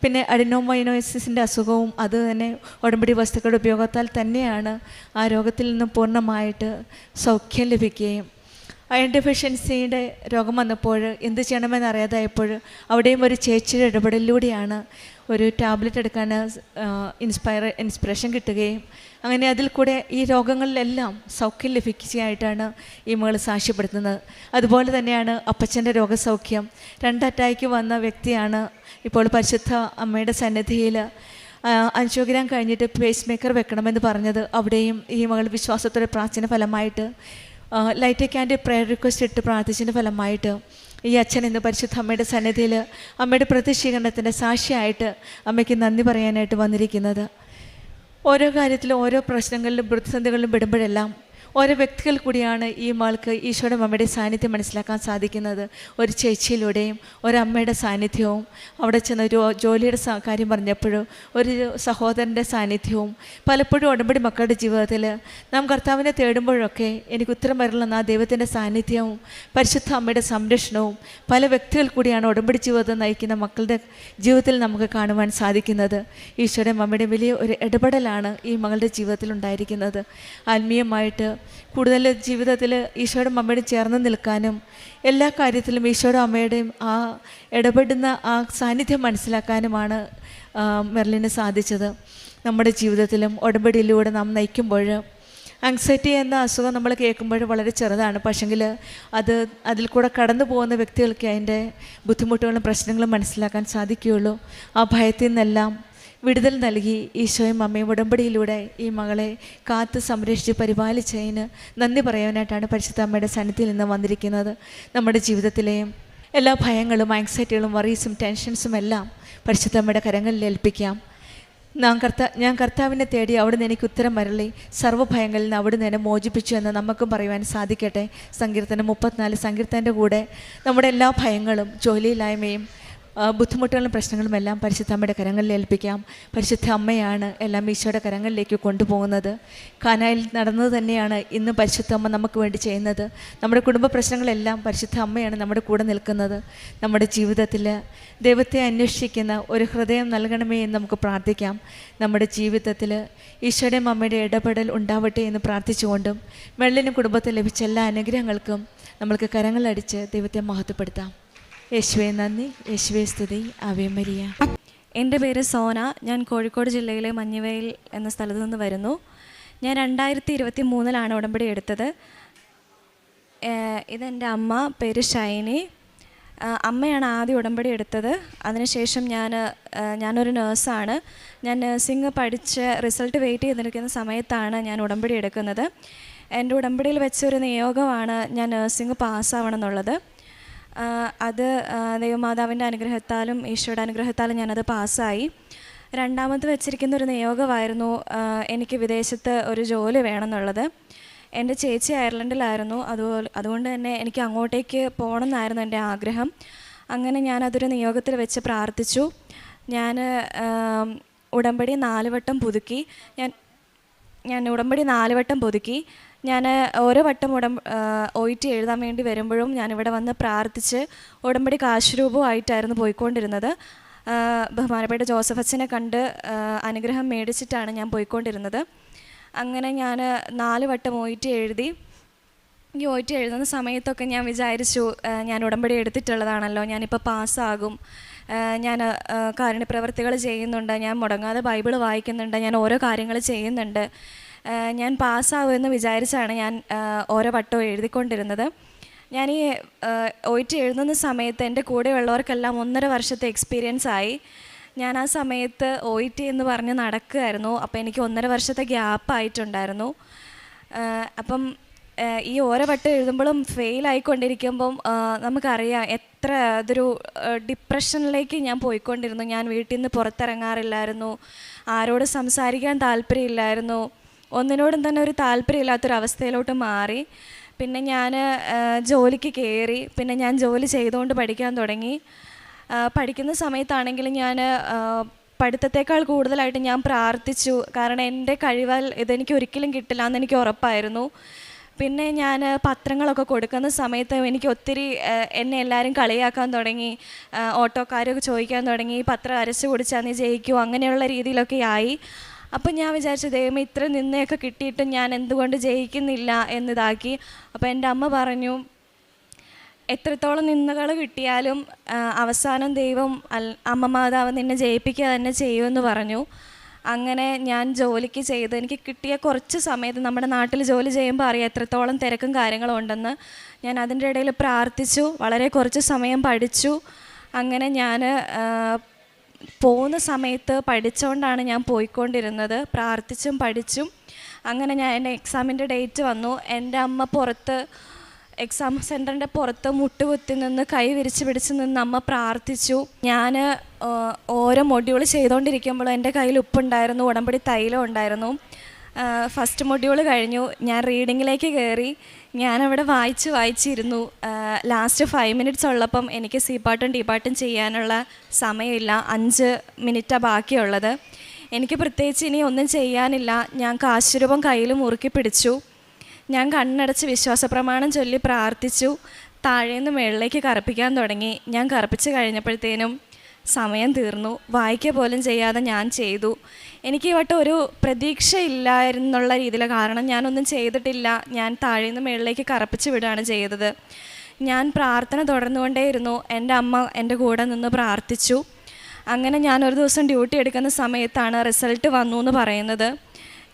പിന്നെ അഡിനോമൈനോസിസിൻ്റെ അസുഖവും അത് തന്നെ ഉടമ്പടി വസ്തുക്കളുടെ ഉപയോഗത്താൽ തന്നെയാണ് ആ രോഗത്തിൽ നിന്നും പൂർണ്ണമായിട്ട് സൗഖ്യം ലഭിക്കുകയും അയൺ ഡെഫിഷ്യൻസിയുടെ രോഗം വന്നപ്പോൾ എന്ത് ചെയ്യണമെന്ന് അറിയാതായപ്പോൾ അവിടെയും ഒരു ചേച്ചിയുടെ ഇടപെടലിലൂടെയാണ് ഒരു ടാബ്ലറ്റ് എടുക്കാൻ ഇൻസ്പിറേഷൻ കിട്ടുകയും അങ്ങനെ അതിൽ കൂടെ ഈ രോഗങ്ങളിലെല്ലാം സൗഖ്യം ലഭിക്കുകയായിട്ടാണ് ഈ മകൾ സാക്ഷ്യപ്പെടുത്തുന്നത്. അതുപോലെ തന്നെയാണ് അപ്പച്ചൻ്റെ രോഗസൗഖ്യം. 2 അറ്റാക്ക് വന്ന വ്യക്തിയാണ് ഇപ്പോൾ പരിശുദ്ധ അമ്മയുടെ സന്നിധിയിൽ 5 ഗ്രാം കഴിഞ്ഞിട്ട് പേസ് മേക്കർ വെക്കണമെന്ന് പറഞ്ഞത്. അവിടെയും ഈ മകൾ വിശ്വാസത്തോടെ പ്രാർത്ഥന ഫലമായിട്ട് ലൈറ്റ് ക്യാൻഡ് പ്രയർ റിക്വസ്റ്റ് ഇട്ട് പ്രാർത്ഥിച്ചതിൻ്റെ ഫലമായിട്ട് ഈ അച്ഛൻ ഇന്ന് പരിശുദ്ധ അമ്മയുടെ സന്നിധിയിൽ അമ്മയുടെ പ്രതിഷ്ഠീകരണത്തിൻ്റെ സാക്ഷിയായിട്ട് അമ്മയ്ക്ക് നന്ദി പറയാനായിട്ട് വന്നിരിക്കുന്നത്. ഓരോ കാര്യത്തിലും ഓരോ പ്രശ്നങ്ങളിലും പ്രതിസന്ധികളിലും പെടുമ്പോഴെല്ലാം ഓരോ വ്യക്തികൾ കൂടിയാണ് ഈ മകൾക്ക് ഈശോയുടെ അമ്മയുടെ സാന്നിധ്യം മനസ്സിലാക്കാൻ സാധിക്കുന്നത്. ഒരു ചേച്ചിയിലൂടെയും ഒരമ്മയുടെ സാന്നിധ്യവും അവിടെ ചെന്ന് ഒരു ജോലിയുടെ കാര്യം പറഞ്ഞപ്പോഴും ഒരു സഹോദരൻ്റെ സാന്നിധ്യവും പലപ്പോഴും ഉടമ്പടി മക്കളുടെ ജീവിതത്തിൽ നാം കർത്താവിനെ തേടുമ്പോഴൊക്കെ എനിക്ക് ഉത്തരം വരണമെന്ന ആ ദൈവത്തിൻ്റെ സാന്നിധ്യവും പരിശുദ്ധ അമ്മയുടെ സംരക്ഷണവും പല വ്യക്തികൾ കൂടിയാണ് ഉടമ്പടി ജീവിതം നയിക്കുന്ന മക്കളുടെ ജീവിതത്തിൽ നമുക്ക് കാണുവാൻ സാധിക്കുന്നത്. ഈശോയുടെ അമ്മയുടെ വലിയ ഒരു ഇടപെടലാണ് ഈ മകളുടെ ജീവിതത്തിൽ ഉണ്ടായിരിക്കുന്നത്. ആത്മീയമായിട്ട് കൂടുതൽ ജീവിതത്തിൽ ഈശോയുടെ അമ്മയോട് ചേർന്ന് നിൽക്കാനും എല്ലാ കാര്യത്തിലും ഈശോയുടെ അമ്മയുടെയും ആ ഇടപെടുന്ന ആ സാന്നിധ്യം മനസ്സിലാക്കാനുമാണ് മെർലിന് സാധിച്ചത്. നമ്മുടെ ജീവിതത്തിലും ഉടമ്പടിയിലൂടെ നാം നയിക്കുമ്പോൾ ആങ്സൈറ്റി എന്ന അസുഖം നമ്മൾ കേൾക്കുമ്പോൾ വളരെ ചെറുതാണ്. പക്ഷെങ്കിൽ അതിൽ കൂടെ കടന്നു പോകുന്ന വ്യക്തികൾക്ക് അതിൻ്റെ ബുദ്ധിമുട്ടുകളും പ്രശ്നങ്ങളും മനസ്സിലാക്കാൻ സാധിക്കുകയുള്ളൂ. ആ ഭയത്തിൽ നിന്നെല്ലാം വിടുതൽ നൽകി ഈശോയും അമ്മയും ഉടമ്പടിയിലൂടെ ഈ മകളെ കാത്ത് സംരക്ഷിച്ച് പരിപാലിച്ചതിന് നന്ദി പറയാനായിട്ടാണ് പരിശുദ്ധ അമ്മയുടെ സന്നിധിയിൽ നിന്ന് വന്നിരിക്കുന്നത്. നമ്മുടെ ജീവിതത്തിലെയും എല്ലാ ഭയങ്ങളും ആങ്സൈറ്റികളും വറീസും ടെൻഷൻസും എല്ലാം പരിശുദ്ധ അമ്മയുടെ കരങ്ങളിൽ ഏൽപ്പിക്കാം. ഞാൻ കർത്താവിനെ തേടി അവിടുന്ന് എനിക്ക് ഉത്തരം വരളി, സർവ്വഭയങ്ങളിൽ നിന്ന് അവിടുന്ന് എന്നെ മോചിപ്പിച്ചു എന്ന് നമുക്കും പറയുവാൻ സാധിക്കട്ടെ. സങ്കീർത്തനം 34 സങ്കീർത്തൻ്റെ കൂടെ നമ്മുടെ എല്ലാ ഭയങ്ങളും ജോലിയില്ലായ്മയും ബുദ്ധിമുട്ടുകളും പ്രശ്നങ്ങളും എല്ലാം പരിശുദ്ധ അമ്മയുടെ കരങ്ങളിൽ ഏൽപ്പിക്കാം. പരിശുദ്ധ അമ്മയാണ് എല്ലാം ഈശോയുടെ കരങ്ങളിലേക്ക് കൊണ്ടുപോകുന്നത്. കാനായിൽ നടന്നത് തന്നെയാണ് ഇന്ന് പരിശുദ്ധ അമ്മ നമുക്ക് വേണ്ടി ചെയ്യുന്നത്. നമ്മുടെ കുടുംബ പ്രശ്നങ്ങളെല്ലാം പരിശുദ്ധ അമ്മയാണ് നമ്മുടെ കൂടെ നിൽക്കുന്നത്. നമ്മുടെ ജീവിതത്തിൽ ദൈവത്തെ അന്വേഷിക്കുന്ന ഒരു ഹൃദയം നൽകണമേ എന്ന് നമുക്ക് പ്രാർത്ഥിക്കാം. നമ്മുടെ ജീവിതത്തിൽ ഈശോയുടെ അമ്മയുടെ ഇടപെടൽ ഉണ്ടാവട്ടെ എന്ന് പ്രാർത്ഥിച്ചുകൊണ്ടും മെർലിനും കുടുംബത്തിൽ ലഭിച്ച എല്ലാ അനുഗ്രഹങ്ങൾക്കും നമ്മൾക്ക് കരങ്ങളടിച്ച് ദൈവത്തെ മഹത്വപ്പെടുത്താം. യേശുവേ നന്ദി, യേശുവേ സ്തുതി, ആവേ മരിയ. എൻ്റെ പേര് സോന. ഞാൻ കോഴിക്കോട് ജില്ലയിലെ മഞ്ഞവയൽ എന്ന സ്ഥലത്ത് നിന്ന് വരുന്നു. ഞാൻ 2023 ഉടമ്പടി എടുത്തത്. ഇതെൻ്റെ അമ്മ, പേര് ഷൈനി. അമ്മയാണ് ആദ്യം ഉടമ്പടി എടുത്തത്. അതിനുശേഷം ഞാനൊരു നേഴ്സാണ്. ഞാൻ നേഴ്സിംഗ് പഠിച്ച് റിസൾട്ട് വെയിറ്റ് ചെയ്തിരിക്കുന്ന സമയത്താണ് ഞാൻ ഉടമ്പടി എടുക്കുന്നത്. എൻ്റെ ഉടമ്പടിയിൽ വെച്ചൊരു നിയോഗമാണ് ഞാൻ നേഴ്സിംഗ് പാസ്സാവണം എന്നുള്ളത്. അത് ദൈവമാതാവിൻ്റെ അനുഗ്രഹത്താലും ഈശോയുടെ അനുഗ്രഹത്താലും ഞാനത് പാസ്സായി. രണ്ടാമത് വെച്ചിരിക്കുന്ന ഒരു നിയോഗമായിരുന്നു എനിക്ക് വിദേശത്ത് ഒരു ജോലി വേണമെന്നുള്ളത്. എൻ്റെ ചേച്ചി അയർലൻഡിലായിരുന്നു. അതുകൊണ്ട് തന്നെ എനിക്ക് അങ്ങോട്ടേക്ക് പോകണമെന്നായിരുന്നു എൻ്റെ ആഗ്രഹം. അങ്ങനെ ഞാനതൊരു നിയോഗത്തിൽ വെച്ച് പ്രാർത്ഥിച്ചു. ഞാൻ ഉടമ്പടി 4 വട്ടം പുതുക്കി. ഞാൻ ഉടമ്പടി 4 വട്ടം പുതുക്കി. ഞാൻ ഓരോ വട്ടം OET എഴുതാൻ വേണ്ടി വരുമ്പോഴും ഞാനിവിടെ വന്ന് പ്രാർത്ഥിച്ച് ഉടമ്പടി കാശുരൂപമായിട്ടായിരുന്നു പോയിക്കൊണ്ടിരുന്നത്. ബഹുമാനപ്പെട്ട ജോസഫ് അച്ഛനെ കണ്ട് അനുഗ്രഹം മേടിച്ചിട്ടാണ് ഞാൻ പോയിക്കൊണ്ടിരുന്നത്. അങ്ങനെ ഞാൻ 4 വട്ടം OET എഴുതി. ഈ OET എഴുതുന്ന സമയത്തൊക്കെ ഞാൻ വിചാരിച്ചു, ഞാൻ ഉടമ്പടി എടുത്തിട്ടുള്ളതാണല്ലോ, ഞാനിപ്പോൾ പാസ്സാകും, ഞാൻ കാരുണ്യപ്രവർത്തികൾ ചെയ്യുന്നുണ്ട്, ഞാൻ മുടങ്ങാതെ ബൈബിൾ വായിക്കുന്നുണ്ട്, ഞാൻ ഓരോ കാര്യങ്ങൾ ചെയ്യുന്നുണ്ട്, ഞാൻ പാസ്സാകുമെന്ന് വിചാരിച്ചാണ് ഞാൻ ഓരോ വട്ടവും എഴുതിക്കൊണ്ടിരുന്നത്. ഞാൻ ഈ OET എഴുതുന്ന സമയത്ത് എൻ്റെ കൂടെയുള്ളവർക്കെല്ലാം 1.5 വർഷത്തെ എക്സ്പീരിയൻസ് ആയി. ഞാൻ ആ സമയത്ത് OET എന്ന് പറഞ്ഞ് നടക്കുകയായിരുന്നു. അപ്പോൾ എനിക്ക് 1.5 വർഷത്തെ ഗ്യാപ്പായിട്ടുണ്ടായിരുന്നു. അപ്പം ഈ ഓരോ വട്ടം എഴുതുമ്പോഴും ഫെയിലായിക്കൊണ്ടിരിക്കുമ്പം നമുക്കറിയാം എത്ര അതൊരു ഡിപ്രഷനിലേക്ക് ഞാൻ പോയിക്കൊണ്ടിരുന്നു. ഞാൻ വീട്ടിൽ നിന്ന് പുറത്തിറങ്ങാറില്ലായിരുന്നു, ആരോട് സംസാരിക്കാൻ താല്പര്യമില്ലായിരുന്നു, ഒന്നിനോടും തന്നെ ഒരു താല്പര്യമില്ലാത്തൊരവസ്ഥയിലോട്ട് മാറി. പിന്നെ ഞാൻ ജോലിക്ക് കയറി. പിന്നെ ഞാൻ ജോലി ചെയ്തുകൊണ്ട് പഠിക്കാൻ തുടങ്ങി. പഠിക്കുന്ന സമയത്താണെങ്കിലും ഞാൻ പഠിത്തത്തേക്കാൾ കൂടുതലായിട്ട് ഞാൻ പ്രാർത്ഥിച്ചു. കാരണം എൻ്റെ കഴിവാൽ ഇതെനിക്ക് ഒരിക്കലും കിട്ടില്ല എന്ന് എനിക്ക് ഉറപ്പായിരുന്നു. പിന്നെ ഞാൻ പത്രങ്ങളൊക്കെ കൊടുക്കുന്ന സമയത്ത് എനിക്ക് ഒത്തിരി എന്നെ എല്ലാവരും കളിയാക്കാൻ തുടങ്ങി. ഓട്ടോക്കാരൊക്കെ ചോദിക്കാൻ തുടങ്ങി, പത്രം അരച്ചു കുടിച്ചാൽ നീ ജയിക്കുമോ, അങ്ങനെയുള്ള രീതിയിലൊക്കെ ആയി. അപ്പം ഞാൻ വിചാരിച്ചു, ദൈവമേ ഇത്ര നിന്നയൊക്കെ കിട്ടിയിട്ടും ഞാൻ എന്തുകൊണ്ട് ജയിക്കുന്നില്ല എന്നിതാക്കി. അപ്പോൾ എൻ്റെ അമ്മ പറഞ്ഞു, എത്രത്തോളം നിന്ദകൾ കിട്ടിയാലും അവസാനം ദൈവം അമ്മ മാതാവ് നിന്നെ ജയിപ്പിക്കുക തന്നെ ചെയ്യുമെന്ന് പറഞ്ഞു. അങ്ങനെ ഞാൻ ജോലിക്ക് ചെയ്ത് എനിക്ക് കിട്ടിയ കുറച്ച് സമയത്ത്, നമ്മുടെ നാട്ടിൽ ജോലി ചെയ്യുമ്പോൾ അറിയാം എത്രത്തോളം തിരക്കും കാര്യങ്ങളും ഉണ്ടെന്ന്. ഞാൻ അതിൻ്റെ ഇടയിൽ പ്രാർത്ഥിച്ചു, വളരെ കുറച്ച് സമയം പഠിച്ചു. അങ്ങനെ ഞാൻ പോകുന്ന സമയത്ത് പഠിച്ചുകൊണ്ടാണ് ഞാൻ പോയിക്കൊണ്ടിരുന്നത്, പ്രാർത്ഥിച്ചും പഠിച്ചും. അങ്ങനെ എൻ്റെ എക്സാമിൻ്റെ ഡേറ്റ് വന്നു. എൻ്റെ അമ്മ പുറത്ത്, എക്സാം സെൻറ്ററിൻ്റെ പുറത്ത് മുട്ടുകുത്തി നിന്ന് കൈ വിരിച്ച് പിടിച്ച് നിന്ന് അമ്മ പ്രാർത്ഥിച്ചു. ഞാൻ ഓരോ മൊഡ്യൂൾ ചെയ്തുകൊണ്ടിരിക്കുമ്പോൾ എൻ്റെ കയ്യിൽ ഉപ്പുണ്ടായിരുന്നു, ഉടമ്പടി തൈലം ഉണ്ടായിരുന്നു. ഫസ്റ്റ് മൊഡ്യൂൾ കഴിഞ്ഞു. ഞാൻ റീഡിങ്ങിലേക്ക് കയറി. ഞാനവിടെ വായിച്ചിരുന്നു. ലാസ്റ്റ് 5 മിനിറ്റ്സ് ഉള്ളപ്പം എനിക്ക് സി പാട്ടും ഡി പാട്ടും ചെയ്യാനുള്ള സമയമില്ല. 5 മിനിറ്റാണ് ബാക്കിയുള്ളത്. എനിക്ക് പ്രത്യേകിച്ച് ഇനി ഒന്നും ചെയ്യാനില്ല. ഞാൻ കാശുരൂപം കയ്യിൽ മുറുക്കി പിടിച്ചു. ഞാൻ കണ്ണടച്ച് വിശ്വാസപ്രമാണം ചൊല്ലി പ്രാർത്ഥിച്ചു. താഴേന്ന് മുകളിലേക്ക് കറുപ്പിക്കാൻ തുടങ്ങി. ഞാൻ കറുപ്പിച്ച് കഴിഞ്ഞപ്പോഴത്തേനും സമയം തീർന്നു. വായിക്കുക പോലും ചെയ്യാതെ ഞാൻ ചെയ്തു. എനിക്ക് ഈ വട്ടം ഒരു പ്രതീക്ഷയില്ലായിരുന്നുള്ള രീതിയിൽ, കാരണം ഞാനൊന്നും ചെയ്തിട്ടില്ല. ഞാൻ താഴേന്ന് മുകളിലേക്ക് കറുപ്പിച്ച് വിടുകയാണ് ചെയ്തത്. ഞാൻ പ്രാർത്ഥന തുടർന്നുകൊണ്ടേയിരുന്നു. എൻ്റെ അമ്മ എൻ്റെ കൂടെ നിന്ന് പ്രാർത്ഥിച്ചു. അങ്ങനെ ഞാനൊരു ദിവസം ഡ്യൂട്ടി എടുക്കുന്ന സമയത്താണ് റിസൾട്ട് വന്നു എന്ന് പറയുന്നത്.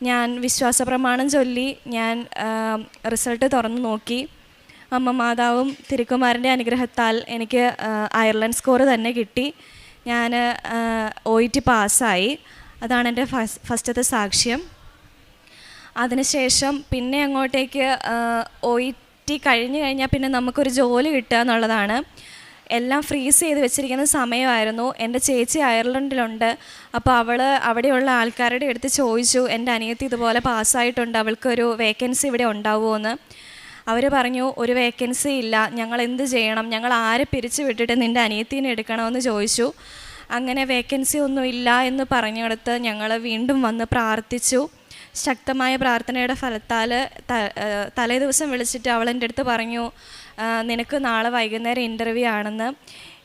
ഞാൻ വിശ്വാസപ്രമാണം ചൊല്ലി ഞാൻ റിസൾട്ട് തുറന്നു നോക്കി. അമ്മ മാതാവും തിരുക്കുമാരൻ്റെ അനുഗ്രഹത്താൽ എനിക്ക് അയർലൻഡ് സ്കോർ തന്നെ കിട്ടി. ഞാൻ OET പാസ്സായി. അതാണ് എൻ്റെ ഫസ്റ്റത്തെ സാക്ഷ്യം. അതിനുശേഷം പിന്നെ അങ്ങോട്ടേക്ക് OET കഴിഞ്ഞാൽ പിന്നെ നമുക്കൊരു ജോലി കിട്ടുക എന്നുള്ളതാണ്. എല്ലാം ഫ്രീസ് ചെയ്ത് വെച്ചിരിക്കുന്ന സമയമായിരുന്നു. എൻ്റെ ചേച്ചി അയർലൻഡിലുണ്ട്. അപ്പോൾ അവൾ അവിടെയുള്ള ആൾക്കാരുടെ അടുത്ത് ചോദിച്ചു, എൻ്റെ അനിയത്തി ഇതുപോലെ പാസ്സായിട്ടുണ്ട്, അവൾക്കൊരു വേക്കൻസി ഇവിടെ ഉണ്ടാവുമോ എന്ന്. അവർ പറഞ്ഞു, ഒരു വേക്കൻസി ഇല്ല, ഞങ്ങൾ എന്ത് ചെയ്യണം, ഞങ്ങൾ ആരെ പിരിച്ചു വിട്ടിട്ട് നിൻ്റെ അനിയത്തീനെ എടുക്കണമെന്ന് ചോദിച്ചു. അങ്ങനെ വേക്കൻസി ഒന്നും ഇല്ല എന്ന് പറഞ്ഞെടുത്ത് ഞങ്ങൾ വീണ്ടും വന്ന് പ്രാർത്ഥിച്ചു. ശക്തമായ പ്രാർത്ഥനയുടെ ഫലത്താൽ തലേ ദിവസം വിളിച്ചിട്ട് അവൾ എൻ്റെ അടുത്ത് പറഞ്ഞു, നിനക്ക് നാളെ വൈകുന്നേരം ഇൻ്റർവ്യൂ ആണെന്ന്.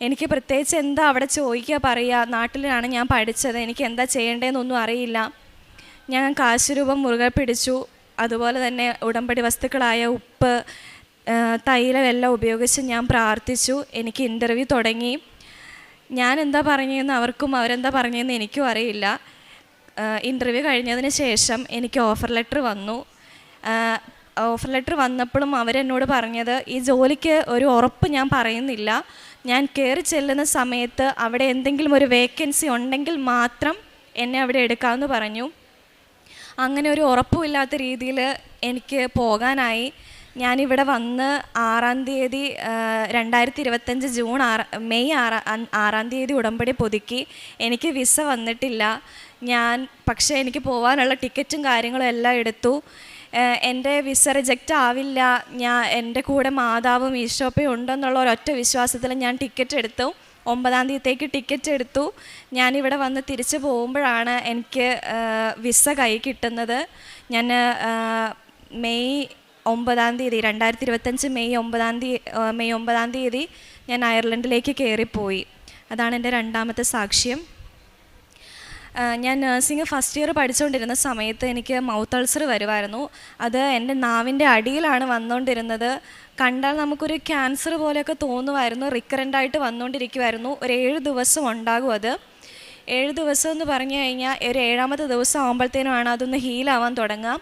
എനിക്ക് പ്രത്യേകിച്ച് എന്താ അവിടെ ചോദിക്കുക പറയുക, നാട്ടിലാണ് ഞാൻ പഠിച്ചത്, എനിക്ക് എന്താ ചെയ്യേണ്ടതെന്നൊന്നും അറിയില്ല. ഞാൻ കാശുരൂപം മുറുകെ പിടിച്ചു. അതുപോലെ തന്നെ ഉടമ്പടി വസ്തുക്കളായ ഉപ്പ്, തൈലം എല്ലാം ഉപയോഗിച്ച് ഞാൻ പ്രാർത്ഥിച്ചു. എനിക്ക് ഇൻ്റർവ്യൂ തുടങ്ങി. ഞാൻ എന്താ പറഞ്ഞതെന്ന് അവർക്കും അവരെന്താ പറഞ്ഞതെന്ന് എനിക്കും അറിയില്ല. ഇൻ്റർവ്യൂ കഴിഞ്ഞതിന് ശേഷം എനിക്ക് ഓഫർ ലെറ്റർ വന്നു. ഓഫർ ലെറ്റർ വന്നപ്പോഴും അവരെന്നോട് പറഞ്ഞത്, ഈ ജോലിക്ക് ഒരു ഉറപ്പ് ഞാൻ പറയുന്നില്ല, ഞാൻ കയറി ചെല്ലുന്ന സമയത്ത് അവിടെ എന്തെങ്കിലും ഒരു വേക്കൻസി ഉണ്ടെങ്കിൽ മാത്രം എന്നെ അവിടെ എടുക്കാമെന്ന് പറഞ്ഞു. അങ്ങനെ ഒരു ഉറപ്പുമില്ലാത്ത രീതിയിൽ എനിക്ക് പോകാനായി. ഞാനിവിടെ വന്ന് 6-ാം തീയതി 2025 മെയ് 6-ാം തീയതി ഉടമ്പടി പുതുക്കി. എനിക്ക് വിസ വന്നിട്ടില്ല. പക്ഷേ എനിക്ക് പോകാനുള്ള ടിക്കറ്റും കാര്യങ്ങളും എല്ലാം എടുത്തു. എൻ്റെ വിസ റിജക്റ്റ് ആവില്ല, എൻ്റെ കൂടെ മാതാവും ഈശോപ്പയും ഉണ്ടെന്നുള്ള ഒരൊറ്റ വിശ്വാസത്തിൽ ഞാൻ ടിക്കറ്റ് എടുത്തു. 9-ാം തീയതിക്ക് ടിക്കറ്റ് എടുത്തു. ഞാനിവിടെ വന്ന് തിരിച്ചു പോകുമ്പോഴാണ് എനിക്ക് വിസ കൈ കിട്ടുന്നത്. ഞാൻ മെയ് 9-ാം തീയതി 2025 മെയ് 9-ാം തീയതി ഞാൻ അയർലൻഡിലേക്ക് കയറിപ്പോയി. അതാണ് എൻ്റെ രണ്ടാമത്തെ സാക്ഷ്യം. ഞാൻ നഴ്സിംഗ് ഫസ്റ്റ് ഇയർ പഠിച്ചുകൊണ്ടിരുന്ന സമയത്ത് എനിക്ക് മൗത്ത് അൾസർ വരുമായിരുന്നു. അത് എൻ്റെ നാവിൻ്റെ അടിയിലാണ് വന്നുകൊണ്ടിരുന്നത്. കണ്ടാൽ നമുക്കൊരു ക്യാൻസർ പോലെയൊക്കെ തോന്നുമായിരുന്നു. റിക്കറൻ്റായിട്ട് വന്നുകൊണ്ടിരിക്കുമായിരുന്നു. ഒരു 7 ദിവസം ഉണ്ടാകും അത്. 7 ദിവസം എന്ന് പറഞ്ഞു കഴിഞ്ഞാൽ ഒരു 7-ാമത്തെ ദിവസം ആകുമ്പോഴത്തേനുമാണ് അതൊന്ന് ഹീലാവാൻ തുടങ്ങുക.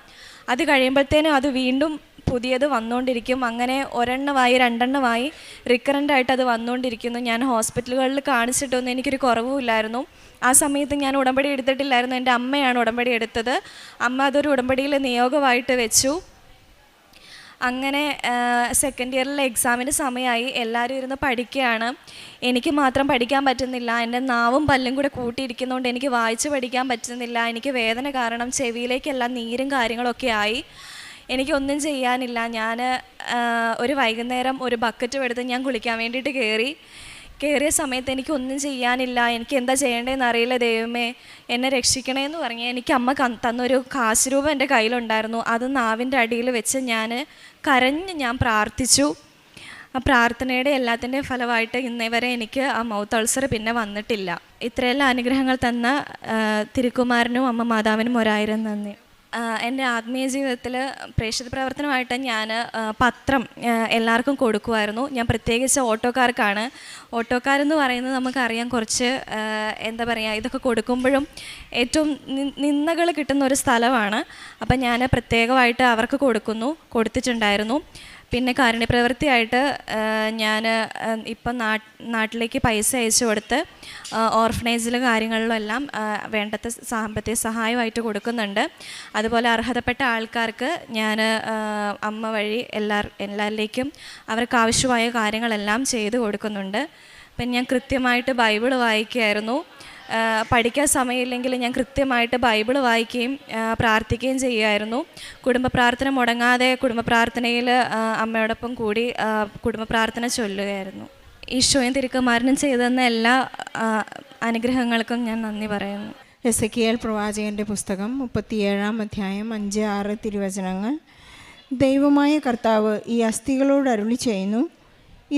അത് കഴിയുമ്പോഴത്തേനും അത് വീണ്ടും പുതിയത് വന്നുകൊണ്ടിരിക്കും. അങ്ങനെ 1എണ്ണമായി 2എണ്ണമായി റിക്കറൻ്റായിട്ട് അത് വന്നുകൊണ്ടിരിക്കുന്നു. ഞാൻ ഹോസ്പിറ്റലുകളിൽ കാണിച്ചിട്ടൊന്നും എനിക്കൊരു കുറവുമില്ലായിരുന്നു. ആ സമയത്ത് ഞാൻ ഉടമ്പടി എടുത്തിട്ടില്ലായിരുന്നു. എൻ്റെ അമ്മയാണ് ഉടമ്പടി എടുത്തത്. അമ്മ അതൊരു ഉടമ്പടിയിൽ നിയോഗമായിട്ട് വെച്ചു. അങ്ങനെ സെക്കൻഡ് ഇയറിലെ എക്സാമിന് സമയമായി. എല്ലാവരും ഇരുന്ന് പഠിക്കുകയാണ്. എനിക്ക് മാത്രം പഠിക്കാൻ പറ്റുന്നില്ല. എൻ്റെ നാവും പല്ലും കൂടെ കൂട്ടിയിരിക്കുന്നതുകൊണ്ട് എനിക്ക് വായിച്ച് പഠിക്കാൻ പറ്റുന്നില്ല. എനിക്ക് വേദന കാരണം ചെവിയിലേക്കെല്ലാം നീരും കാര്യങ്ങളൊക്കെ ആയി. എനിക്കൊന്നും ചെയ്യാനില്ല. ഞാൻ ഒരു വൈകുന്നേരം ഒരു ബക്കറ്റും എടുത്ത് ഞാൻ കുളിക്കാൻ വേണ്ടിയിട്ട് കയറിയ സമയത്ത് എനിക്കൊന്നും ചെയ്യാനില്ല. എനിക്ക് എന്താ ചെയ്യേണ്ടതെന്ന് അറിയില്ല. ദൈവമേ എന്നെ രക്ഷിക്കണേന്ന് പറഞ്ഞ് എനിക്ക് അമ്മ തന്നൊരു കാശ് രൂപ എൻ്റെ കയ്യിലുണ്ടായിരുന്നു. അത് നാവിൻ്റെ അടിയിൽ വെച്ച് ഞാൻ പ്രാർത്ഥിച്ചു. ആ പ്രാർത്ഥനയുടെ എല്ലാത്തിൻ്റെയും ഫലമായിട്ട് ഇന്നേ വരെ എനിക്ക് ആ മൗത്ത് അൾസർ പിന്നെ വന്നിട്ടില്ല. ഇത്രയെല്ലാം അനുഗ്രഹങ്ങൾ തന്ന തിരുക്കുമാരനും അമ്മ മാതാവിനും 1000 നന്ദി. എൻ്റെ ആത്മീയ ജീവിതത്തിൽ പ്രേക്ഷിത പ്രവർത്തനമായിട്ട് ഞാൻ പത്രം എല്ലാവർക്കും കൊടുക്കുമായിരുന്നു. ഞാൻ പ്രത്യേകിച്ച് ഓട്ടോക്കാർക്കാണ്. ഓട്ടോക്കാരെന്ന് പറയുന്നത് നമുക്കറിയാം കുറച്ച് എന്താ പറയുക, ഇതൊക്കെ കൊടുക്കുമ്പോഴും ഏറ്റവും നിന്ദകൾ കിട്ടുന്ന ഒരു സ്ഥലമാണ്. അപ്പം ഞാൻ പ്രത്യേകമായിട്ട് അവർക്ക് കൊടുത്തിട്ടുണ്ടായിരുന്നു. പിന്നെ കാരുണ്യപ്രവൃത്തിയായിട്ട് ഞാൻ ഇപ്പം നാട്ടിലേക്ക് പൈസ അയച്ചു കൊടുത്ത് ഓർഫനേജിൽ കാര്യങ്ങളിലെല്ലാം വേണ്ടത്ര സാമ്പത്തിക സഹായമായിട്ട് കൊടുക്കുന്നുണ്ട്. അതുപോലെ അർഹതപ്പെട്ട ആൾക്കാർക്ക് ഞാൻ അമ്മ വഴി എല്ലാവരിലേക്കും അവർക്ക് ആവശ്യമായ കാര്യങ്ങളെല്ലാം ചെയ്തു കൊടുക്കുന്നുണ്ട്. പിന്നെ ഞാൻ കൃത്യമായിട്ട് ബൈബിൾ വായിക്കുമായിരുന്നു. പഠിക്കാൻ സമയമില്ലെങ്കിൽ ഞാൻ കൃത്യമായിട്ട് ബൈബിൾ വായിക്കുകയും പ്രാർത്ഥിക്കുകയും ചെയ്യുമായിരുന്നു. കുടുംബ പ്രാർത്ഥന മുടങ്ങാതെ കുടുംബ പ്രാർത്ഥനയിൽ അമ്മയോടൊപ്പം കൂടി കുടുംബ പ്രാർത്ഥന ചൊല്ലുകയായിരുന്നു. ഈശോയും തിരുക്കുമാരനും ചെയ്തെന്ന എല്ലാ അനുഗ്രഹങ്ങൾക്കും ഞാൻ നന്ദി പറയുന്നു. എസെക്കിയേൽ പ്രവാചകൻ്റെ പുസ്തകം 37-ാം അധ്യായം 5-6 തിരുവചനങ്ങൾ. ദൈവമായ കർത്താവ് ഈ അസ്ഥികളോട് അരുളി ചെയ്യുന്നു,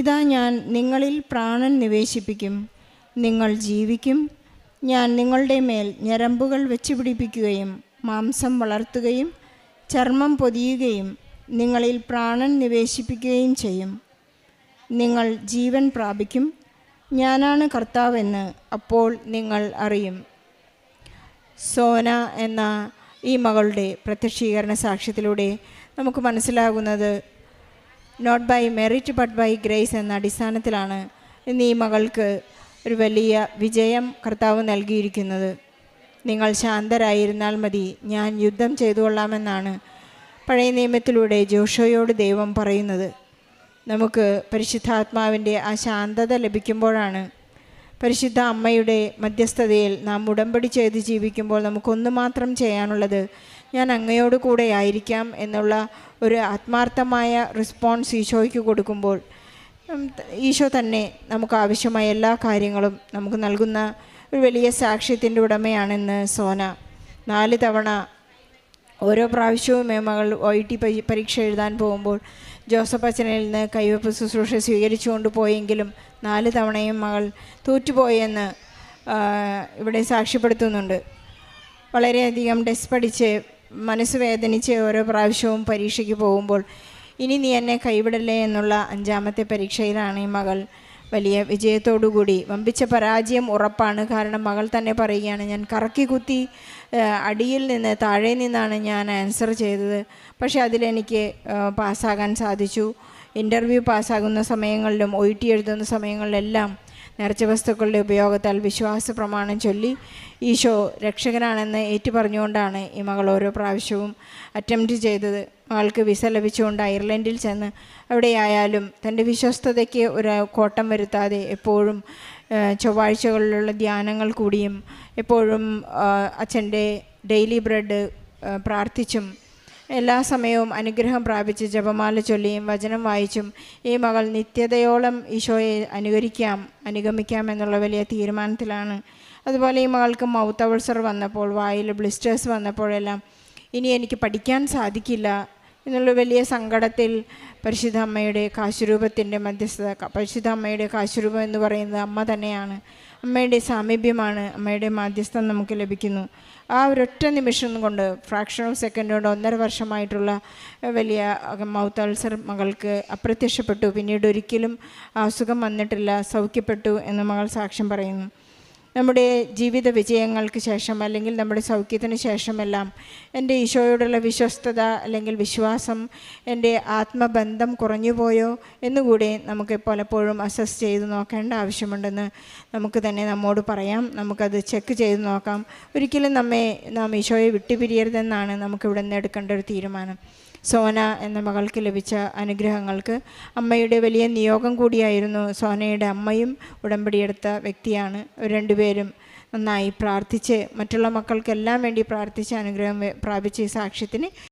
ഇതാ ഞാൻ നിങ്ങളിൽ പ്രാണൻ നിവേശിപ്പിക്കും, നിങ്ങൾ ജീവിക്കും. ഞാൻ നിങ്ങളുടെ മേൽ ഞരമ്പുകൾ വെച്ചുപിടിപ്പിക്കുകയും മാംസം വളർത്തുകയും ചർമ്മം പൊതിയുകയും നിങ്ങളിൽ പ്രാണൻ നിവേശിപ്പിക്കുകയും ചെയ്യും. നിങ്ങൾ ജീവൻ പ്രാപിക്കും. ഞാനാണ് കർത്താവെന്ന് അപ്പോൾ നിങ്ങൾ അറിയും. സോന എന്ന ഈ മകളുടെ പ്രത്യക്ഷീകരണ സാക്ഷ്യത്തിലൂടെ നമുക്ക് മനസ്സിലാകുന്നത് not by merit but by grace എന്ന അടിസ്ഥാനത്തിലാണ് ഇന്ന് ഈ മകൾക്ക് ഒരു വലിയ വിജയം കർത്താവ് നൽകിയിരിക്കുന്നത്. നിങ്ങൾ ശാന്തരായിരുന്നാൽ മതി, ഞാൻ യുദ്ധം ചെയ്തു കൊള്ളാമെന്നാണ് പഴയ നിയമത്തിലൂടെ ജോഷുവയോട് ദൈവം പറയുന്നത്. നമുക്ക് പരിശുദ്ധാത്മാവിൻ്റെ ആ ശാന്തത ലഭിക്കുമ്പോഴാണ്, പരിശുദ്ധ അമ്മയുടെ മധ്യസ്ഥതയിൽ നാം ഉടമ്പടി ചെയ്ത് ജീവിക്കുമ്പോൾ നമുക്കൊന്നു മാത്രം ചെയ്യാനുള്ളത്, ഞാൻ അങ്ങയോട് കൂടെ ആയിരിക്കാം എന്നുള്ള ഒരു ആത്മാർത്ഥമായ റെസ്പോൺസ് ഈശോയ്ക്ക് കൊടുക്കുമ്പോൾ ഈശോ തന്നെ നമുക്ക് ആവശ്യമായ എല്ലാ കാര്യങ്ങളും നമുക്ക് നൽകുന്ന ഒരു വലിയ സാക്ഷ്യത്തിൻ്റെ ഉടമയാണെന്ന് സോന. 4 തവണ ഓരോ പ്രാവശ്യവും മകൾ OIT പരീക്ഷ എഴുതാൻ പോകുമ്പോൾ ജോസഫ് അച്ഛനിൽ നിന്ന് കൈവപ്പ് ശുശ്രൂഷ സ്വീകരിച്ചുകൊണ്ട് പോയെങ്കിലും 4 തവണയും മകൾ തോറ്റുപോയെന്ന് ഇവിടെ സാക്ഷ്യപ്പെടുത്തുന്നുണ്ട്. വളരെയധികം ടെസ്റ്റ് പഠിച്ച് മനസ്സ് വേദനിച്ച് ഓരോ പ്രാവശ്യവും പരീക്ഷയ്ക്ക് പോകുമ്പോൾ ഇനി നീ എന്നെ കൈവിടല്ലേ എന്നുള്ള 5ാമത്തെ പരീക്ഷയിലാണ് ഈ മകൾ വലിയ വിജയത്തോടുകൂടി. വമ്പിച്ച പരാജയം ഉറപ്പാണ്. കാരണം മകൾ തന്നെ പറയുകയാണ്, ഞാൻ കറക്കി കുത്തി അടിയിൽ നിന്ന് താഴെ നിന്നാണ് ഞാൻ ആൻസർ ചെയ്തത്, പക്ഷേ അതിലെനിക്ക് പാസ്സാകാൻ സാധിച്ചു. ഇൻ്റർവ്യൂ പാസ്സാകുന്ന സമയങ്ങളിലും OET എഴുതുന്ന സമയങ്ങളിലെല്ലാം നേർച്ച വസ്തുക്കളുടെ ഉപയോഗത്താൽ വിശ്വാസ പ്രമാണം ചൊല്ലി ഈശോ രക്ഷകനാണെന്ന് ഏറ്റുപറഞ്ഞുകൊണ്ടാണ് ഈ മകൾ ഓരോ പ്രാവശ്യവും അറ്റംപ്റ്റ് ചെയ്തത്. മകൾക്ക് വിസ ലഭിച്ചുകൊണ്ട് അയർലൻഡിൽ ചെന്ന് അവിടെയായാലും തൻ്റെ വിശ്വസ്തതയ്ക്ക് ഒരു കോട്ടം വരുത്താതെ എപ്പോഴും ചൊവ്വാഴ്ചകളിലുള്ള ധ്യാനങ്ങൾ കൂടിയും എപ്പോഴും അച്ഛൻ്റെ ഡെയിലി ബ്രെഡ് പ്രാർത്ഥിച്ചും എല്ലാ സമയവും അനുഗ്രഹം പ്രാപിച്ച് ജപമാല ചൊല്ലിയും വചനം വായിച്ചും ഈ മകൾ നിത്യതയോളം ഈശോയെ അനുഗമിക്കാം എന്നുള്ള വലിയ തീരുമാനത്തിലാണ്. അതുപോലെ ഈ മകൾക്ക് മൗത്ത് അൾസർ വന്നപ്പോൾ, വായിൽ ബ്ലിസ്റ്റേഴ്സ് വന്നപ്പോഴെല്ലാം ഇനി എനിക്ക് പഠിക്കാൻ സാധിക്കില്ല എന്നുള്ള വലിയ സങ്കടത്തിൽ പരിശുദ്ധ അമ്മയുടെ കാശുരൂപത്തിൻ്റെ മധ്യസ്ഥത, പരിശുദ്ധ അമ്മയുടെ കാശുരൂപം എന്ന് പറയുന്നത് അമ്മ തന്നെയാണ്. അമ്മയുടെ സാമീപ്യമാണ്, അമ്മയുടെ മാധ്യസ്ഥം നമുക്ക് ലഭിക്കുന്നു. ആ ഒരൊറ്റ നിമിഷം കൊണ്ട്, ഫ്രാക്ഷൻ ഓഫ് സെക്കൻഡ് കൊണ്ട് 1.5 വർഷമായിട്ടുള്ള വലിയ മൗത്ത് അൾസർ മകൾക്ക് അപ്രത്യക്ഷപ്പെട്ടു. പിന്നീട് ഒരിക്കലും ആ അസുഖം വന്നിട്ടില്ല, സൗഖ്യപ്പെട്ടു എന്ന് മകൾ സാക്ഷ്യം പറയുന്നു. നമ്മുടെ ജീവിത വിജയങ്ങൾക്ക് ശേഷം അല്ലെങ്കിൽ നമ്മുടെ സൗഖ്യത്തിന് ശേഷമെല്ലാം എൻ്റെ ഈശോയോടുള്ള വിശ്വസ്തത അല്ലെങ്കിൽ വിശ്വാസം, എൻ്റെ ആത്മബന്ധം കുറഞ്ഞുപോയോ എന്നുകൂടി നമുക്ക് പലപ്പോഴും അസസ് ചെയ്ത് നോക്കേണ്ട ആവശ്യമുണ്ടെന്ന് നമുക്ക് തന്നെ നമ്മോട് പറയാം. നമുക്കത് ചെക്ക് ചെയ്ത് നോക്കാം. ഒരിക്കലും നാം ഈശോയെ വിട്ടുപിരിയരുതെന്നാണ് നമുക്കിവിടെ നിന്ന് എടുക്കേണ്ട ഒരു തീരുമാനം. സോന എന്ന മകൾക്ക് ലഭിച്ച അനുഗ്രഹങ്ങൾക്ക് അമ്മയുടെ വലിയ നിയോഗം കൂടിയായിരുന്നു. സോനയുടെ അമ്മയും ഉടമ്പടിയെടുത്ത വ്യക്തിയാണ്. രണ്ടുപേരും നന്നായി പ്രാർത്ഥിച്ച് മറ്റുള്ള മക്കൾക്കെല്ലാം വേണ്ടി പ്രാർത്ഥിച്ച് അനുഗ്രഹം പ്രാപിച്ച ഈ സാക്ഷ്യത്തിന്